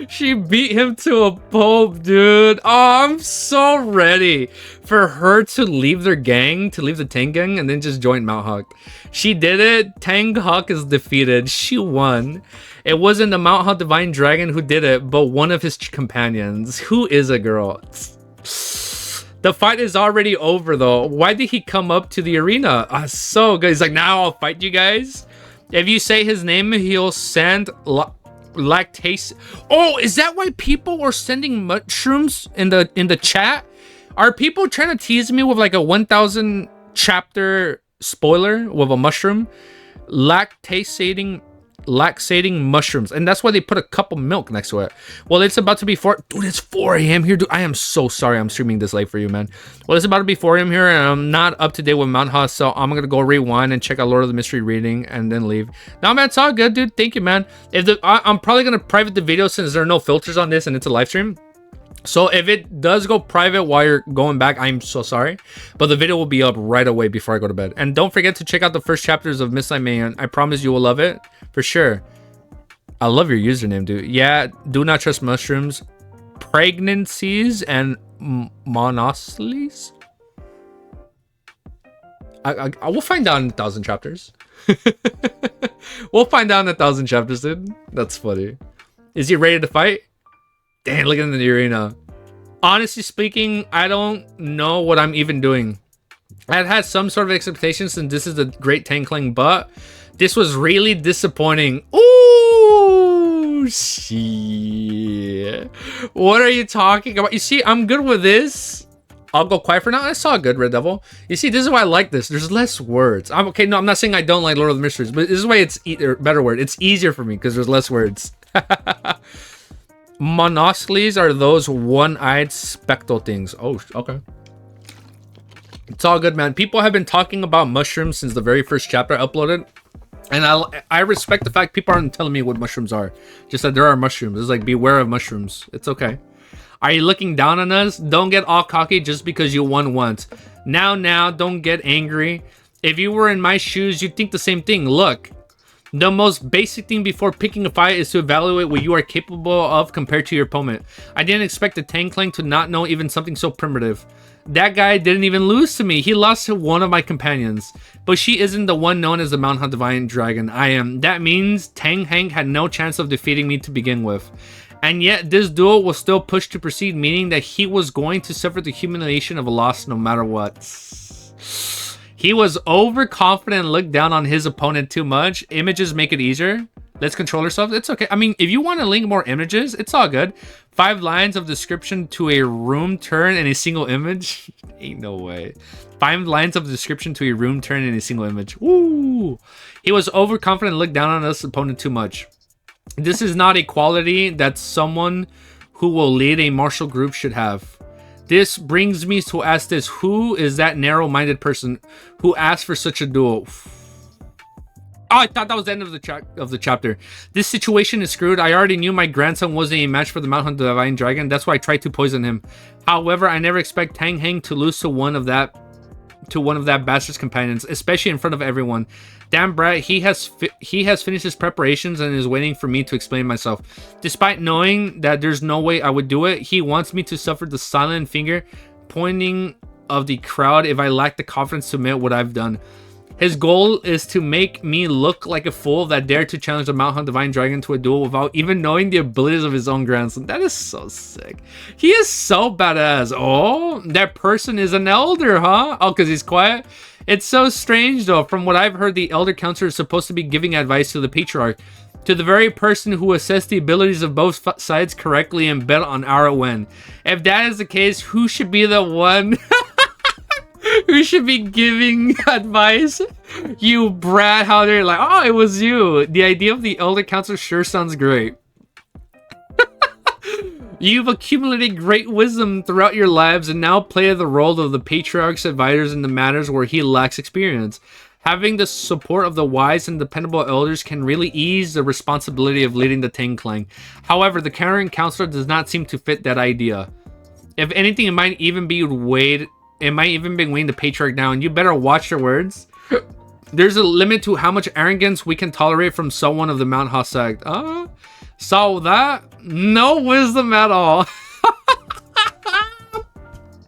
She beat him to a pulp, dude. Oh, I'm so ready for her to leave their gang, to leave the Tang gang, and then just join manwha. She did it. Manwha is defeated. She won. It wasn't the manwha Divine Dragon who did it, but one of his companions. Who is a girl? The fight is already over, though. Why did he come up to the arena? So good. He's like, now I'll fight you guys. If you say his name, he'll send lactase. Oh, is that why people were sending mushrooms in the chat? Are people trying to tease me with like a 1000 chapter spoiler with a mushroom? Laxating mushrooms, and that's why they put a cup of milk next to it. Well, it's about to be dude, it's 4 a.m. here, dude. I am so sorry I'm streaming this late for you, man. Well, it's about to be 4 a.m. here, and I'm not up to date with manwha, so I'm gonna go rewind and check out Lord of the Mystery reading and then leave. No, man, it's all good, dude. Thank you, man. I'm probably gonna private the video since there are no filters on this and it's a live stream. So if it does go private while you're going back, I'm so sorry. But the video will be up right away before I go to bed. And don't forget to check out the first chapters of Miss Mayhem. I promise you will love it. For sure. I love your username, dude. Yeah, do not trust mushrooms. Pregnancies and monoceles? I will find out in 1,000 chapters. We'll find out in 1,000 chapters, dude. That's funny. Is he ready to fight? Damn, look at the arena. Honestly speaking, I don't know what I'm even doing. I had some sort of expectations since this is a great Tangkling, but this was really disappointing. Ooh, shit. What are you talking about? You see, I'm good with this. I'll go quiet for now. I saw good, Red Devil. You see, this is why I like this. There's less words. I'm okay. No, I'm not saying I don't like Lord of the Mysteries, but this is why it's better word. It's easier for me because there's less words. Monoceles are those one-eyed spectral things. Oh, okay. It's all good, man. People have been talking about mushrooms since the very first chapter I uploaded. And I respect the fact people aren't telling me what mushrooms are. Just that there are mushrooms. It's like, beware of mushrooms. It's okay. Are you looking down on us? Don't get all cocky just because you won once. Now, don't get angry. If you were in my shoes, you'd think the same thing. Look. The most basic thing before picking a fight is to evaluate what you are capable of compared to your opponent. I didn't expect the Tangkling to not know even something so primitive. That guy didn't even lose to me. He lost to one of my companions. But she isn't the one known as the manwha Divine Dragon. I am. That means Tang Hang had no chance of defeating me to begin with. And yet this duel was still pushed to proceed, meaning that he was going to suffer the humiliation of a loss no matter what. He was overconfident and looked down on his opponent too much. Images make it easier. Let's control ourselves. It's okay. I mean, if you want to link more images, it's all good. 5 lines of description to a room turn in a single image. Ain't no way. 5 lines of description to a room turn in a single image. Woo! He was overconfident and looked down on his opponent too much. This is not a quality that someone who will lead a martial group should have. This brings me to ask this. Who is that narrow-minded person who asked for such a duel? Oh, I thought that was the end of the chapter. This situation is screwed. I already knew my grandson wasn't a match for the manwha Divine Dragon. That's why I tried to poison him. However, I never expect Tang Hang to lose to one of that bastard's companions, especially in front of everyone. Damn brat, he has finished his preparations and is waiting for me to explain myself. Despite knowing that there's no way I would do it, he wants me to suffer the silent finger pointing of the crowd if I lack the confidence to admit what I've done. His goal is to make me look like a fool that dared to challenge the manwha Divine Dragon to a duel without even knowing the abilities of his own grandson. That is so sick. He is so badass. Oh, that person is an elder, huh? Oh, because he's quiet? It's so strange, though. From what I've heard, the elder counselor is supposed to be giving advice to the patriarch. To the very person who assessed the abilities of both sides correctly and bet on our win. If that is the case, who should be the one... who should be giving advice? You brat, how they're like, oh, it was you. The idea of the elder counselor sure sounds great. You've accumulated great wisdom throughout your lives and now play the role of the patriarch's advisors in the matters where he lacks experience. Having the support of the wise and dependable elders can really ease the responsibility of leading the Tang Clan. However, the current counselor does not seem to fit that idea. If anything, it might even be weighing the patriarch down. You better watch your words. There's a limit to how much arrogance we can tolerate from someone of the manhwa sect. So that? No wisdom at all.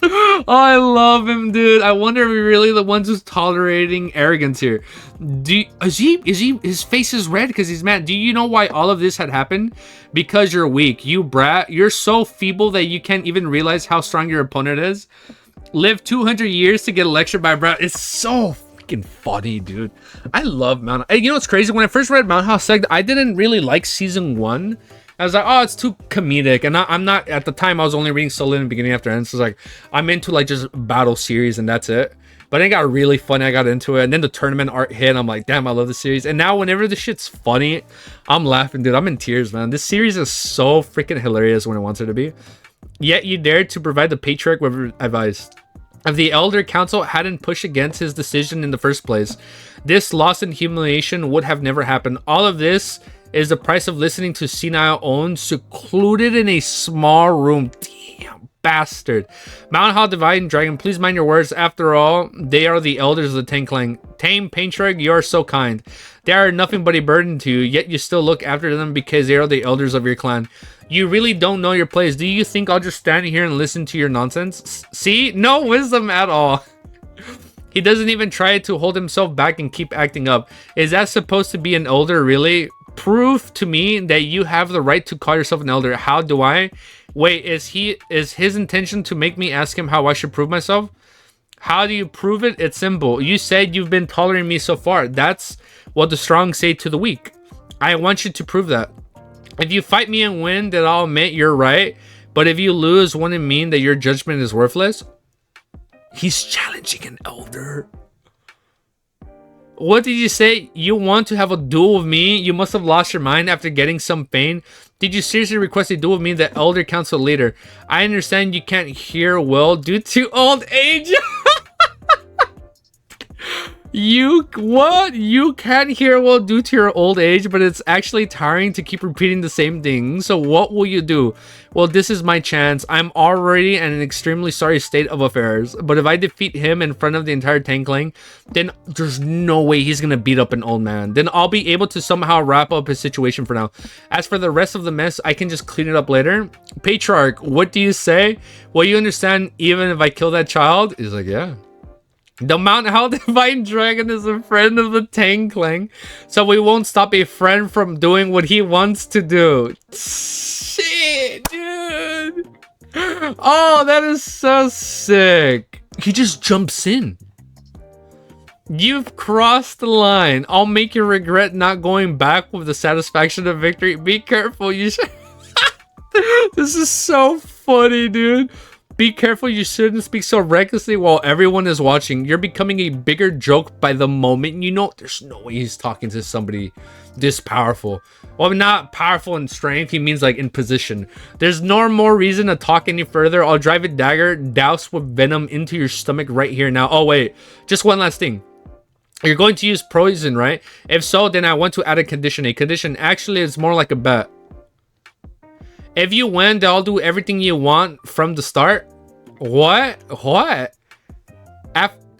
Oh, I love him, dude. I wonder if we're really the ones who's tolerating arrogance here. His face is red because he's mad. Do you know why all of this had happened? Because you're weak. You brat. You're so feeble that you can't even realize how strong your opponent is. Live 200 years to get lectured by a brat. It's so freaking funny, dude. I love Mount. You know what's crazy? When I first read Manhwa Sect, I didn't really like season 1. I was like, oh, it's too comedic. And I'm not, at the time, I was only reading solo in the beginning after end. So it's like, I'm into like just battle series and that's it. But it got really funny. I got into it. And then the tournament art hit. I'm like, damn, I love the series. And now whenever the shit's funny, I'm laughing, dude. I'm in tears, man. This series is so freaking hilarious when it wants it to be. Yet you dared to provide the patriarch with advice. If the elder council hadn't pushed against his decision in the first place, this loss and humiliation would have never happened. All of this is the price of listening to senile own secluded in a small room. Damn bastard. Manhwa Divine and Dragon, please mind your words. After all, they are the elders of the Tang Clan. Tame Patriarch, you are so kind. They are nothing but a burden to you, yet you still look after them because they are the elders of your clan. You really don't know your place. Do you think I'll just stand here and listen to your nonsense? See? No wisdom at all. He doesn't even try to hold himself back and keep acting up. Is that supposed to be an elder, really? Prove to me that you have the right to call yourself an elder. How do I? Wait, is his intention to make me ask him how I should prove myself? How do you prove it? It's simple. You said you've been tolerating me so far. That's what the strong say to the weak. I want you to prove that. If you fight me and win, then I'll admit you're right. But if you lose, wouldn't it mean that your judgment is worthless? He's challenging an elder. What did you say? You want to have a duel with me? You must have lost your mind after getting some fame. Did you seriously request a duel with me, the elder council leader? I understand you can't hear well due to old age. You can't hear well due to your old age, but it's actually tiring to keep repeating the same thing. So what will you do? Well, this is my chance. I'm already in an extremely sorry state of affairs, but if I defeat him in front of the entire Tang Clan, then there's no way he's gonna beat up an old man. Then I'll be able to somehow wrap up his situation for now. As for the rest of the mess, I can just clean it up later. Patriarch, what do you say? Well, you understand even if I kill that child? He's like, yeah. The Manhwa Divine Dragon is a friend of the Tang Clan, so we won't stop a friend from doing what he wants to do. Shit, dude. Oh, that is so sick. He just jumps in. You've crossed the line. I'll make you regret not going back with the satisfaction of victory. Be careful. You should. This is so funny, dude. Be careful, you shouldn't speak so recklessly while everyone is watching. You're becoming a bigger joke by the moment. You know, there's no way he's talking to somebody this powerful. Well, not powerful in strength, he means like in position. There's no more reason to talk any further. I'll drive a dagger doused with venom into your stomach right here now. Oh, wait, just one last thing. You're going to use poison, right? If so, then I want to add a condition. A condition actually is more like a bet. If you win, then I'll do everything you want from the start. What?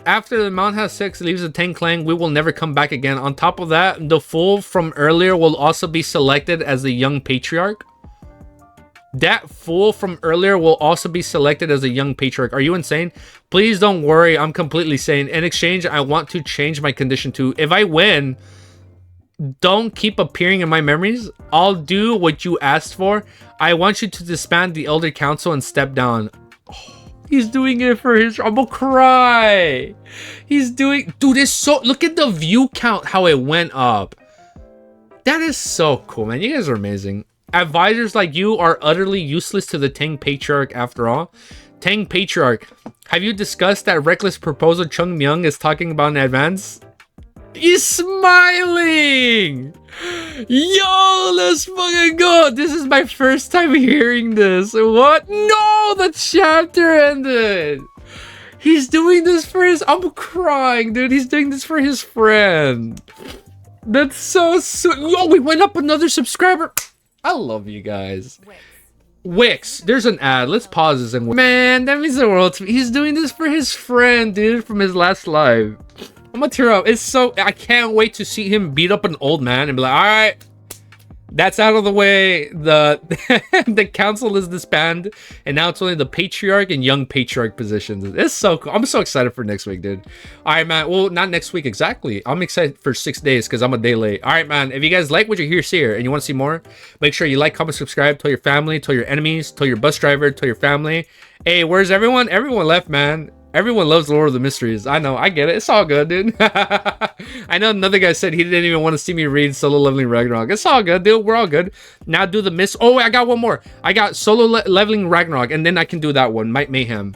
After the Manhwa Sect leaves the Tang Clan, we will never come back again. On top of that, the fool from earlier will also be selected as the young patriarch. That fool from earlier will also be selected as a young patriarch. Are you insane? Please don't worry, I'm completely sane. In exchange, I want to change my condition to, if I win, don't keep appearing in my memories. I'll do what you asked for. I want you to disband the Elder Council and step down. Oh, he's doing it for his... I'm gonna cry. He's doing... Dude, it's so... Look at the view count, how it went up. That is so cool, man. You guys are amazing. Advisors like you are utterly useless to the Tang Patriarch after all. Tang Patriarch, have you discussed that reckless proposal Chung Myung is talking about in advance? He's smiling. Yo, let's fucking go. This is my first time hearing this. What? No, the chapter ended. He's doing this for his... I'm crying, dude. He's doing this for his friend. That's so sweet. Yo, we went up another subscriber. I love you guys. Wix, there's an ad. Let's pause this and... Man, that means the world to me. He's doing this for his friend, dude, from his last live. I'm gonna tear up. It's so... I can't wait to see him beat up an old man and be like, all right, that's out of the way. The the council is disbanded, and now it's only the patriarch and young patriarch positions. It's so cool. I'm so excited for next week, dude. All right, man. Well, not next week exactly. I'm excited for 6 days because I'm a day late. All right, man. If you guys like what you hear here and you want to see more, make sure you like, comment, subscribe. Tell your family, tell your enemies, tell your bus driver, tell your family. Hey, where's everyone? Everyone left, man. Everyone loves Lord of the Mysteries. I know. I get it. It's all good, dude. I know another guy said he didn't even want to see me read Solo Leveling Ragnarok. It's all good, dude. We're all good. Now do the miss. Oh, wait, I got one more. I got Solo Leveling Ragnarok, and then I can do that one. Might Mayhem.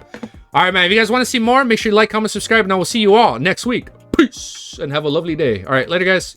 All right, man. If you guys want to see more, make sure you like, comment, subscribe, and I will see you all next week. Peace, and have a lovely day. All right, later, guys.